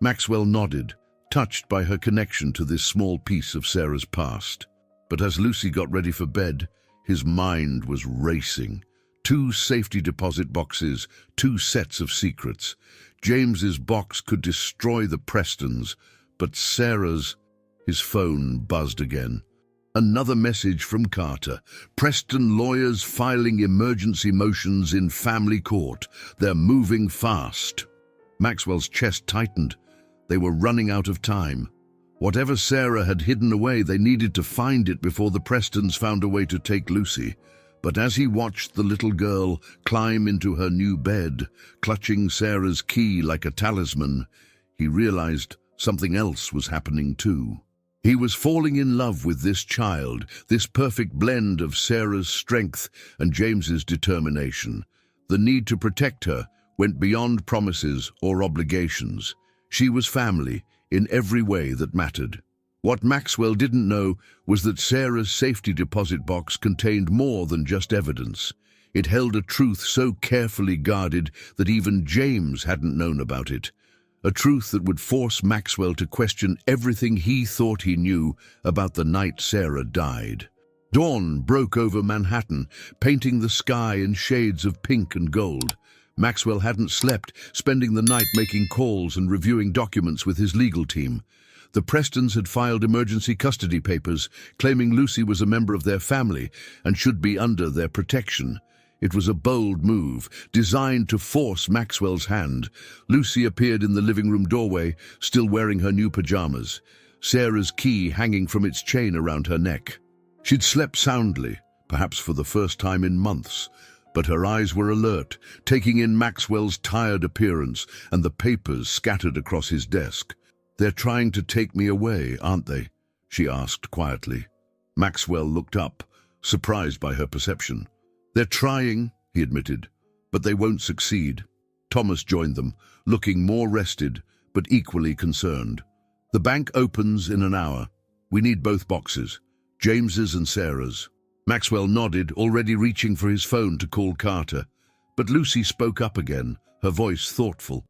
Maxwell nodded, touched by her connection to this small piece of Sarah's past. But as Lucy got ready for bed, his mind was racing. 2 safety deposit boxes, 2 sets of secrets. James's box could destroy the Prestons, but Sarah's... His phone buzzed again. Another message from Carter. "Preston lawyers filing emergency motions in family court. They're moving fast." Maxwell's chest tightened. They were running out of time. Whatever Sarah had hidden away, they needed to find it before the Prestons found a way to take Lucy. But as he watched the little girl climb into her new bed, clutching Sarah's key like a talisman, he realized something else was happening too. He was falling in love with this child, this perfect blend of Sarah's strength and James's determination. The need to protect her went beyond promises or obligations. She was family in every way that mattered. What Maxwell didn't know was that Sarah's safety deposit box contained more than just evidence. It held a truth so carefully guarded that even James hadn't known about it. A truth that would force Maxwell to question everything he thought he knew about the night Sarah died. Dawn broke over Manhattan, painting the sky in shades of pink and gold. Maxwell hadn't slept, spending the night making calls and reviewing documents with his legal team. The Prestons had filed emergency custody papers, claiming Lucy was a member of their family and should be under their protection. It was a bold move, designed to force Maxwell's hand. Lucy appeared in the living room doorway, still wearing her new pajamas, Sarah's key hanging from its chain around her neck. She'd slept soundly, perhaps for the first time in months, but her eyes were alert, taking in Maxwell's tired appearance and the papers scattered across his desk. "They're trying to take me away, aren't they?" she asked quietly. Maxwell looked up, surprised by her perception. "They're trying," he admitted, "but they won't succeed." Thomas joined them, looking more rested, but equally concerned. "The bank opens in an hour. We need both boxes, James's and Sarah's." Maxwell nodded, already reaching for his phone to call Carter. But Lucy spoke up again, her voice thoughtful.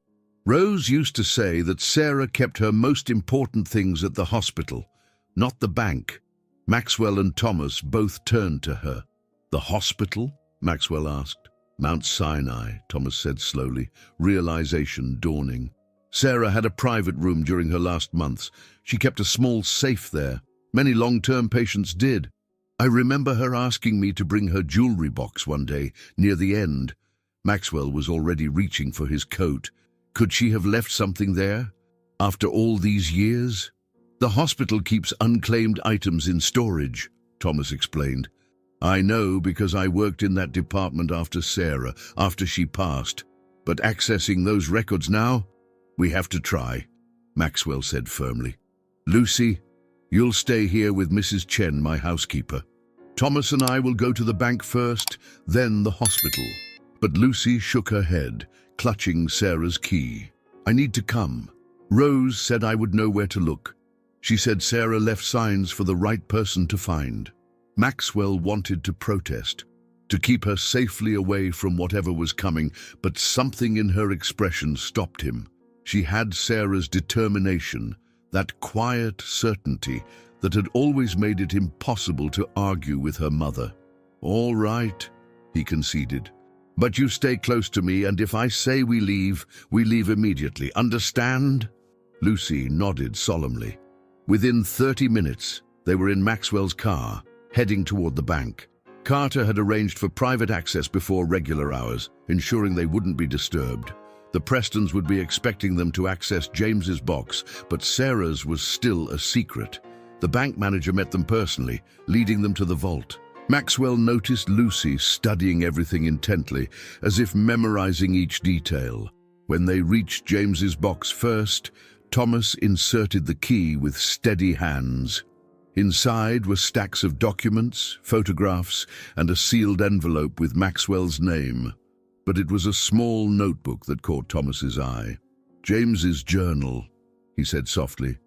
"Rose used to say that Sarah kept her most important things at the hospital, not the bank." Maxwell and Thomas both turned to her. "The hospital?" Maxwell asked. "Mount Sinai," Thomas said slowly, realization dawning. "Sarah had a private room during her last months. She kept a small safe there. Many long-term patients did. I remember her asking me to bring her jewelry box one day, near the end." Maxwell was already reaching for his coat. Could she have left something there? After all these years? "The hospital keeps unclaimed items in storage," Thomas explained. "I know because I worked in that department after Sarah, after she passed. But accessing those records now? We have to try," Maxwell said firmly. "Lucy, you'll stay here with Mrs. Chen, my housekeeper. Thomas and I will go to the bank first, then the hospital." But Lucy shook her head, clutching Sarah's key. "I need to come. Rose said I would know where to look. She said Sarah left signs for the right person to find." Maxwell wanted to protest, to keep her safely away from whatever was coming, but something in her expression stopped him. She had Sarah's determination, that quiet certainty that had always made it impossible to argue with her mother. "All right," he conceded. "But you stay close to me, and if I say we leave immediately. Understand?" Lucy nodded solemnly. Within 30 minutes, they were in Maxwell's car, heading toward the bank. Carter had arranged for private access before regular hours, ensuring they wouldn't be disturbed. The Prestons would be expecting them to access James's box, but Sarah's was still a secret. The bank manager met them personally, leading them to the vault. Maxwell noticed Lucy studying everything intently, as if memorizing each detail. When they reached James's box first, Thomas inserted the key with steady hands. Inside were stacks of documents, photographs, and a sealed envelope with Maxwell's name. But it was a small notebook that caught Thomas's eye. "James's journal," he said softly.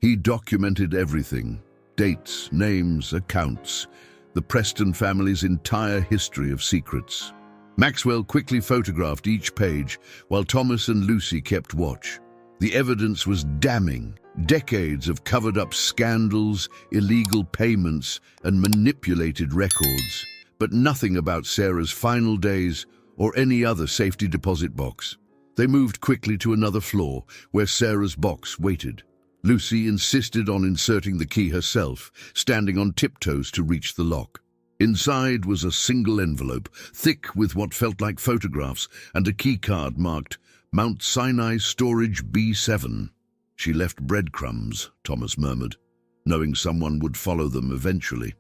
He documented everything: dates, names, accounts, the Preston family's entire history of secrets. Maxwell quickly photographed each page while Thomas and Lucy kept watch. The evidence was damning. Decades of covered-up scandals, illegal payments, and manipulated records, but nothing about Sarah's final days or any other safety deposit box. They moved quickly to another floor where Sarah's box waited. Lucy insisted on inserting the key herself, standing on tiptoes to reach the lock. Inside was a single envelope, thick with what felt like photographs, and a key card marked Mount Sinai Storage B7. "She left breadcrumbs," Thomas murmured, knowing someone would follow them eventually.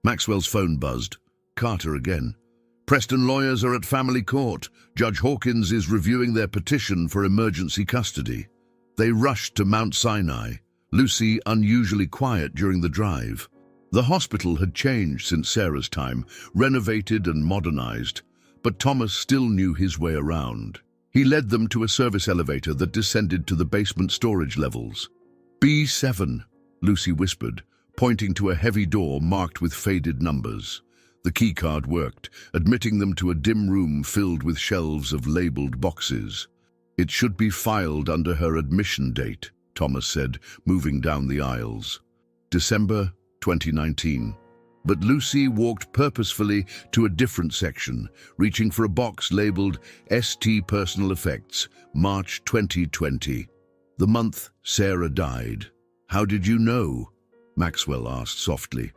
Maxwell's phone buzzed. Carter again. "Preston lawyers are at family court. Judge Hawkins is reviewing their petition for emergency custody." They rushed to Mount Sinai, Lucy unusually quiet during the drive. The hospital had changed since Sarah's time, renovated and modernized, but Thomas still knew his way around. He led them to a service elevator that descended to the basement storage levels. "B7, Lucy whispered, pointing to a heavy door marked with faded numbers. The keycard worked, admitting them to a dim room filled with shelves of labeled boxes. "It should be filed under her admission date," Thomas said, moving down the aisles. "December 2019. But Lucy walked purposefully to a different section, reaching for a box labeled ST Personal Effects, March 2020. "The month Sarah died." "How did you know?" Maxwell asked softly.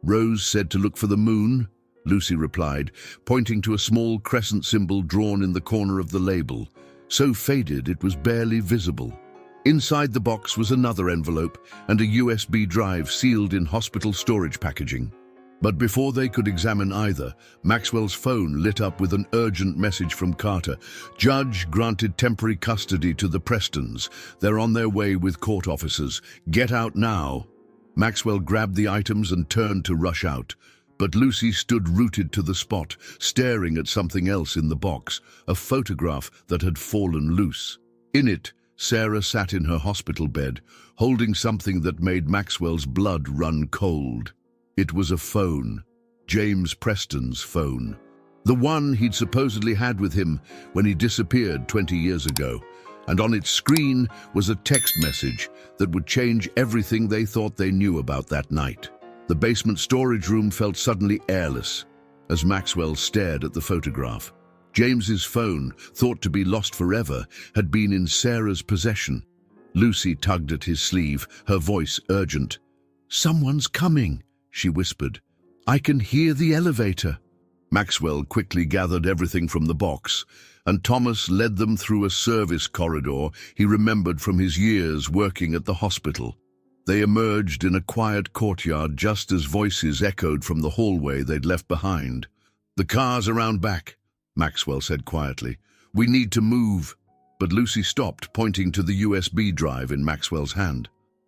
"Rose said to look for the moon," Lucy replied, pointing to a small crescent symbol drawn in the corner of the label, so faded it was barely visible. Inside the box was another envelope and a USB drive sealed in hospital storage packaging. But before they could examine either, Maxwell's phone lit up with an urgent message from Carter. "Judge granted temporary custody to the Prestons. They're on their way with court officers. Get out now." Maxwell grabbed the items and turned to rush out. But Lucy stood rooted to the spot, staring at something else in the box, a photograph that had fallen loose. In it, Sarah sat in her hospital bed, holding something that made Maxwell's blood run cold. It was a phone, James Preston's phone. The one he'd supposedly had with him when he disappeared 20 years ago. And on its screen was a text message that would change everything they thought they knew about that night. The basement storage room felt suddenly airless as Maxwell stared at the photograph. James's phone, thought to be lost forever, had been in Sarah's possession. Lucy tugged at his sleeve, her voice urgent. "Someone's coming," she whispered. "I can hear the elevator." Maxwell quickly gathered everything from the box, and Thomas led them through a service corridor he remembered from his years working at the hospital. They emerged in a quiet courtyard just as voices echoed from the hallway they'd left behind. "The car's around back," Maxwell said quietly. "We need to move." But Lucy stopped, pointing to the USB drive in Maxwell's hand.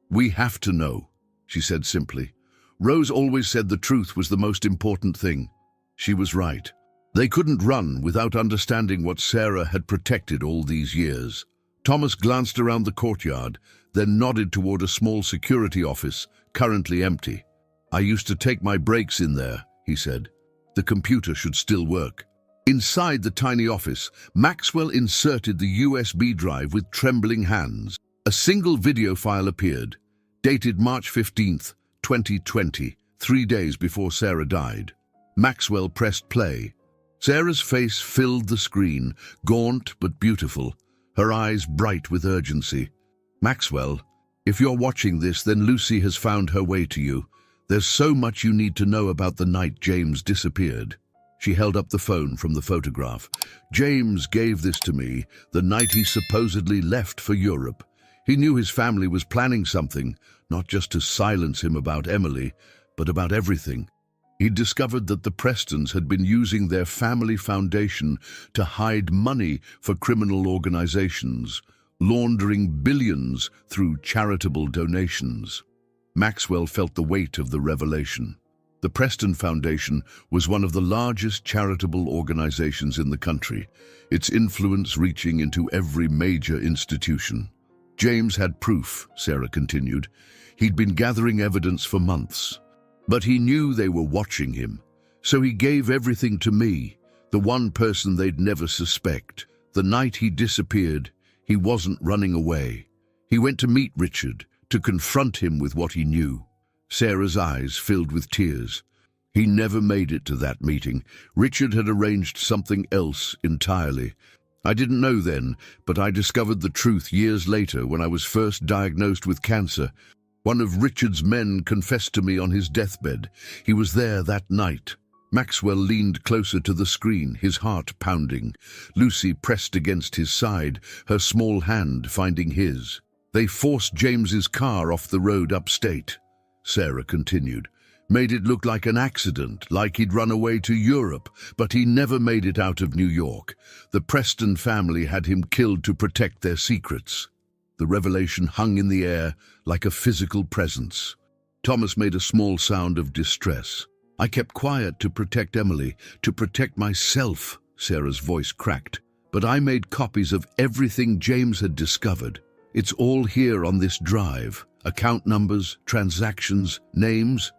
"We have to know," she said simply. "Rose always said the truth was the most important thing." She was right. They couldn't run without understanding what Sarah had protected all these years. Thomas glanced around the courtyard, then nodded toward a small security office, currently empty. "I used to take my breaks in there," he said. "The computer should still work." Inside the tiny office, Maxwell inserted the USB drive with trembling hands. A single video file appeared, dated March 15th, 2020, 3 days before Sarah died. Maxwell pressed play. Sarah's face filled the screen, gaunt but beautiful, her eyes bright with urgency. "Maxwell, if you're watching this, then Lucy has found her way to you. There's so much you need to know about the night James disappeared." She held up the phone from the photograph. "James gave this to me the night he supposedly left for Europe. He knew his family was planning something, not just to silence him about Emily, but about everything. He'd discovered that the Prestons had been using their family foundation to hide money for criminal organizations, laundering billions through charitable donations." Maxwell felt the weight of the revelation. The Preston Foundation was one of the largest charitable organizations in the country, its influence reaching into every major institution. "James had proof," Sarah continued. "He'd been gathering evidence for months. But he knew they were watching him, so he gave everything to me, the one person they'd never suspect. The night he disappeared, he wasn't running away. He went to meet Richard, to confront him with what he knew." Sarah's eyes filled with tears. "He never made it to that meeting. Richard had arranged something else entirely. I didn't know then, but I discovered the truth years later when I was first diagnosed with cancer. One of Richard's men confessed to me on his deathbed. He was there that night." Maxwell leaned closer to the screen, his heart pounding. Lucy pressed against his side, her small hand finding his. "They forced James's car off the road upstate," Sarah continued. "Made it look like an accident, like he'd run away to Europe, but he never made it out of New York. The Preston family had him killed to protect their secrets." The revelation hung in the air like a physical presence. Thomas made a small sound of distress. "I kept quiet to protect Emily, to protect myself," Sarah's voice cracked. "But I made copies of everything James had discovered. It's all here on this drive. Account numbers, transactions, names.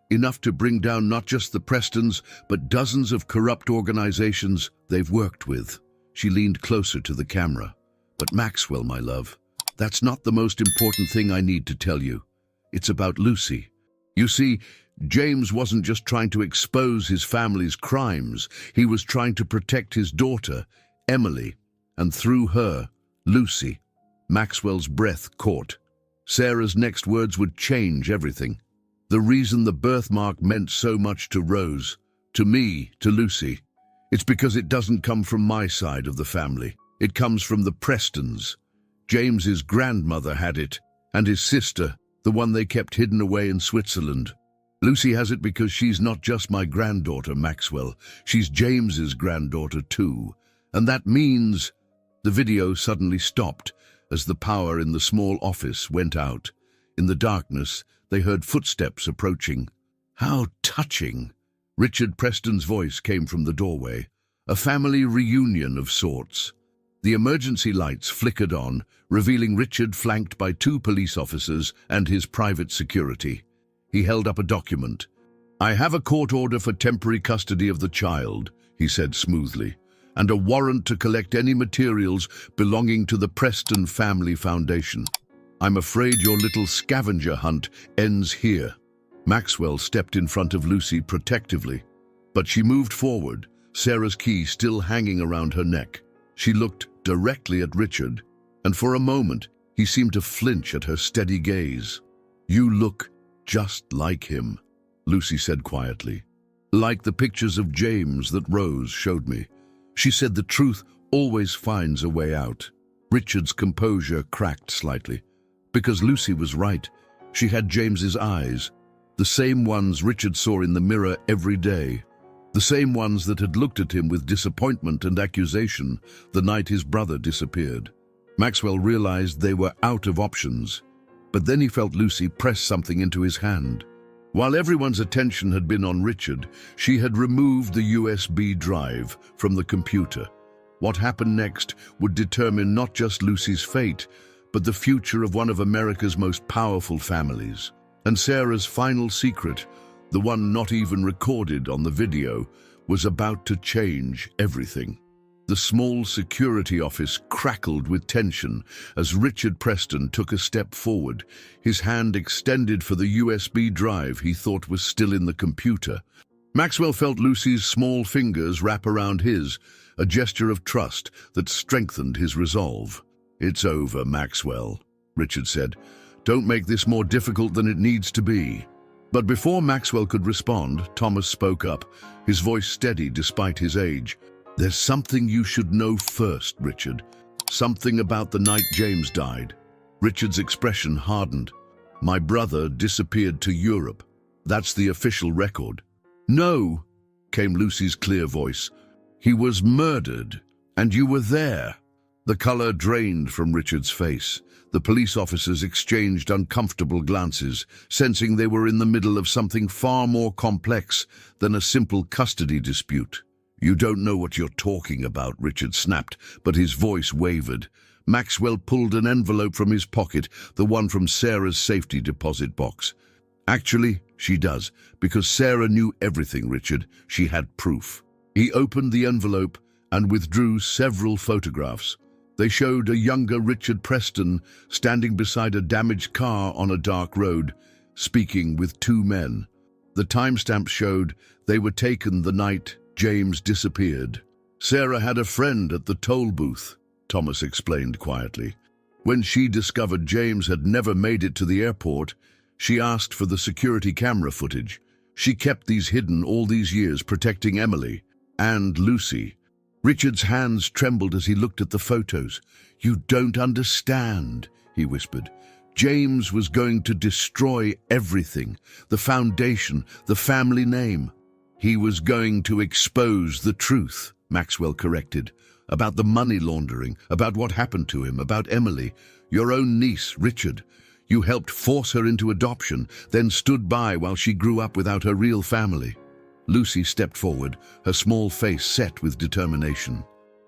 Enough to bring down not just the Prestons, but dozens of corrupt organizations they've worked with." She leaned closer to the camera. "But Maxwell, my love, that's not the most important thing I need to tell you. It's about Lucy. You see, James wasn't just trying to expose his family's crimes. He was trying to protect his daughter, Emily, and through her, Lucy." Maxwell's breath caught. Sarah's next words would change everything. "The reason the birthmark meant so much to Rose, to me, to Lucy, it's because it doesn't come from my side of the family. It comes from the Prestons. James's grandmother had it, and his sister, the one they kept hidden away in Switzerland. Lucy has it because she's not just my granddaughter, Maxwell. She's James's granddaughter too. And that means..." The video suddenly stopped as the power in the small office went out. In the darkness, they heard footsteps approaching. "How touching!" Richard Preston's voice came from the doorway. "A family reunion of sorts." The emergency lights flickered on, revealing Richard flanked by 2 police officers and his private security. He held up a document. "I have a court order for temporary custody of the child," he said smoothly, "and a warrant to collect any materials belonging to the Preston Family Foundation. I'm afraid your little scavenger hunt ends here." Maxwell stepped in front of Lucy protectively, but she moved forward, Sarah's key still hanging around her neck. She looked directly at Richard, and for a moment he seemed to flinch at her steady gaze. "You look just like him," Lucy said quietly. "Like the pictures of James that Rose showed me." She said the truth always finds a way out. Richard's composure cracked slightly. Because Lucy was right. She had James's eyes, the same ones Richard saw in the mirror every day, the same ones that had looked at him with disappointment and accusation the night his brother disappeared. Maxwell realized they were out of options, but then he felt Lucy press something into his hand. While everyone's attention had been on Richard, she had removed the USB drive from the computer. What happened next would determine not just Lucy's fate, but the future of one of America's most powerful families. And Sarah's final secret, the one not even recorded on the video, was about to change everything. The small security office crackled with tension as Richard Preston took a step forward, his hand extended for the USB drive he thought was still in the computer. Maxwell felt Lucy's small fingers wrap around his, a gesture of trust that strengthened his resolve. "It's over, Maxwell," Richard said. "Don't make this more difficult than it needs to be." But before Maxwell could respond, Thomas spoke up, his voice steady despite his age. "There's something you should know first, Richard. Something about the night James died." Richard's expression hardened. "My brother disappeared to Europe. That's the official record." "No," came Lucy's clear voice. "He was murdered, and you were there." The color drained from Richard's face. The police officers exchanged uncomfortable glances, sensing they were in the middle of something far more complex than a simple custody dispute. "You don't know what you're talking about," Richard snapped, but his voice wavered. Maxwell pulled an envelope from his pocket, the one from Sarah's safety deposit box. "Actually, she does, because Sarah knew everything, Richard. She had proof." He opened the envelope and withdrew several photographs. They showed a younger Richard Preston standing beside a damaged car on a dark road, speaking with two men. The timestamp showed they were taken the night James disappeared. "Sarah had a friend at the toll booth," Thomas explained quietly. "When she discovered James had never made it to the airport, she asked for the security camera footage. She kept these hidden all these years, protecting Emily and Lucy." Richard's hands trembled as he looked at the photos. "You don't understand," he whispered. "James was going to destroy everything, the foundation, the family name." "He was going to expose the truth," Maxwell corrected, "about the money laundering, about what happened to him, about Emily, your own niece, Richard. You helped force her into adoption, then stood by while she grew up without her real family." Lucy stepped forward, her small face set with determination.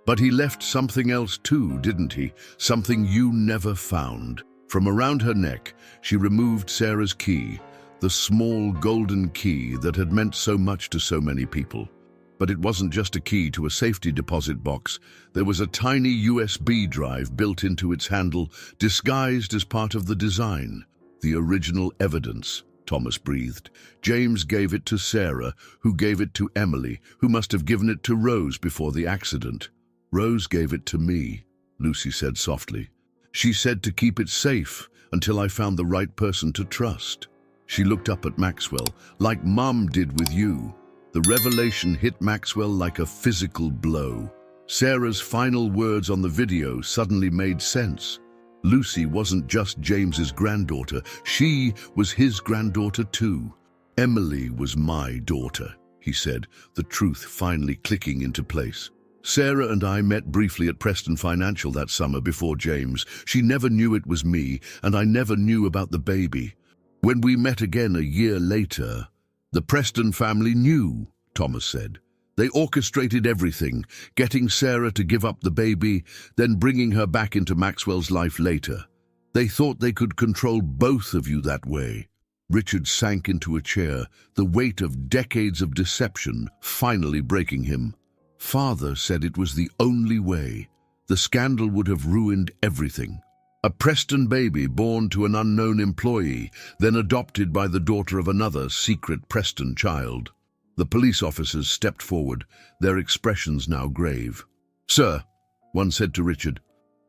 "But he left something else too, didn't he? Something you never found." From around her neck, she removed Sarah's key, the small golden key that had meant so much to so many people. But it wasn't just a key to a safety deposit box. There was a tiny USB drive built into its handle, disguised as part of the design. "The original evidence," Thomas breathed. "James gave it to Sarah, who gave it to Emily, who must have given it to Rose before the accident." "Rose gave it to me," Lucy said softly. "She said to keep it safe until I found the right person to trust." She looked up at Maxwell, like Mum did with you. The revelation hit Maxwell like a physical blow. Sarah's final words on the video suddenly made sense. Lucy wasn't just James's granddaughter, she was his granddaughter too. "Emily was my daughter," he said, the truth finally clicking into place. "Sarah and I met briefly at Preston Financial that summer before James. She never knew it was me, and I never knew about the baby. When we met again a year later, the Preston family knew," Thomas said. "They orchestrated everything, getting Sarah to give up the baby, then bringing her back into Maxwell's life later. They thought they could control both of you that way." Richard sank into a chair, the weight of decades of deception finally breaking him. "Father said it was the only way. The scandal would have ruined everything. A Preston baby born to an unknown employee, then adopted by the daughter of another secret Preston child." The police officers stepped forward, their expressions now grave. "Sir," one said to Richard,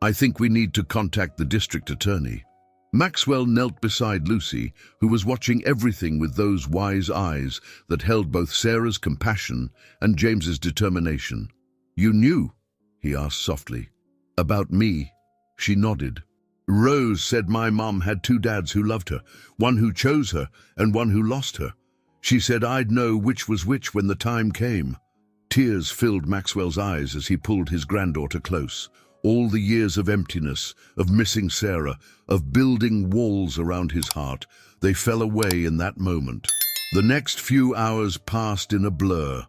"I think we need to contact the district attorney." Maxwell knelt beside Lucy, who was watching everything with those wise eyes that held both Sarah's compassion and James's determination. "You knew?" he asked softly. "About me?" She nodded. "Rose said my mom had two dads who loved her, one who chose her and one who lost her. She said I'd know which was which when the time came." Tears filled Maxwell's eyes as he pulled his granddaughter close. All the years of emptiness, of missing Sarah, of building walls around his heart, they fell away in that moment. The next few hours passed in a blur.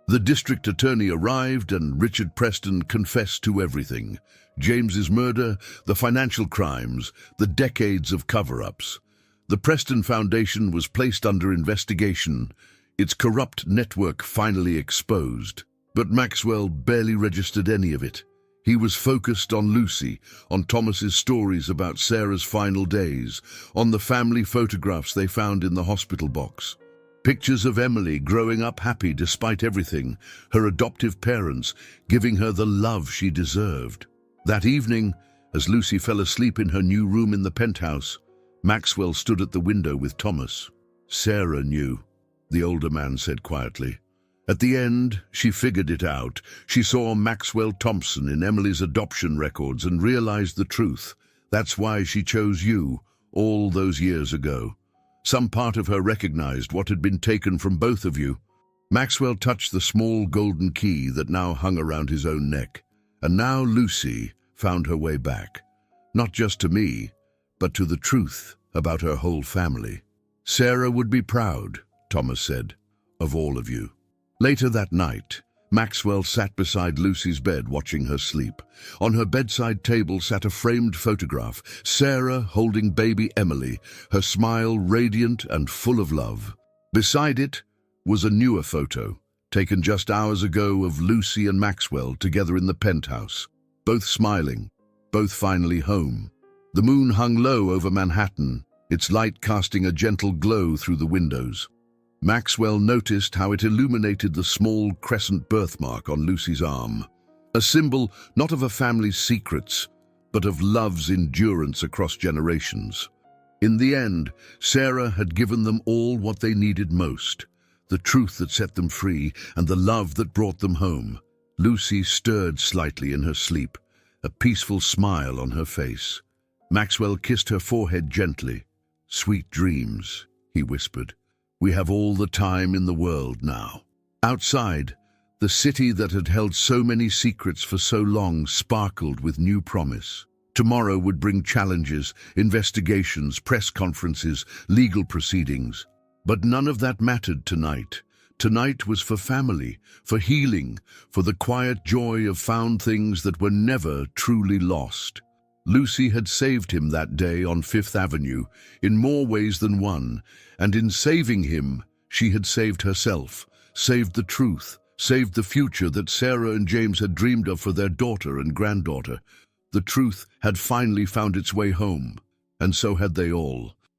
The district attorney arrived and Richard Preston confessed to everything. James's murder, the financial crimes, the decades of cover-ups. The Preston Foundation was placed under investigation, its corrupt network finally exposed. But Maxwell barely registered any of it. He was focused on Lucy, on Thomas's stories about Sarah's final days, on the family photographs they found in the hospital box. Pictures of Emily growing up happy despite everything, her adoptive parents giving her the love she deserved. That evening, as Lucy fell asleep in her new room in the penthouse, Maxwell stood at the window with Thomas. Sarah knew, the older man said quietly. At the end, she figured it out. She saw Maxwell Thompson in Emily's adoption records and realized the truth. That's why she chose you all those years ago. Some part of her recognized what had been taken from both of you. Maxwell touched the small golden key that now hung around his own neck. And now Lucy found her way back. Not just to me, but to the truth about her whole family. Sarah would be proud, Thomas said, of all of you. Later that night, Maxwell sat beside Lucy's bed watching her sleep. On her bedside table sat a framed photograph, Sarah holding baby Emily, her smile radiant and full of love. Beside it was a newer photo, taken just hours ago, of Lucy and Maxwell together in the penthouse, both smiling, both finally home. The moon hung low over Manhattan, its light casting a gentle glow through the windows. Maxwell noticed how it illuminated the small crescent birthmark on Lucy's arm, a symbol not of a family's secrets, but of love's endurance across generations. In the end, Sarah had given them all what they needed most, the truth that set them free and the love that brought them home. Lucy stirred slightly in her sleep, a peaceful smile on her face. Maxwell kissed her forehead gently. "Sweet dreams," he whispered. "We have all the time in the world now." Outside, the city that had held so many secrets for so long sparkled with new promise. Tomorrow would bring challenges, investigations, press conferences, legal proceedings. But none of that mattered tonight. Tonight was for family, for healing, for the quiet joy of found things that were never truly lost. Lucy had saved him that day on Fifth Avenue, in more ways than one, and in saving him, she had saved herself, saved the truth, saved the future that Sarah and James had dreamed of for their daughter and granddaughter. The truth had finally found its way home, and so had they all.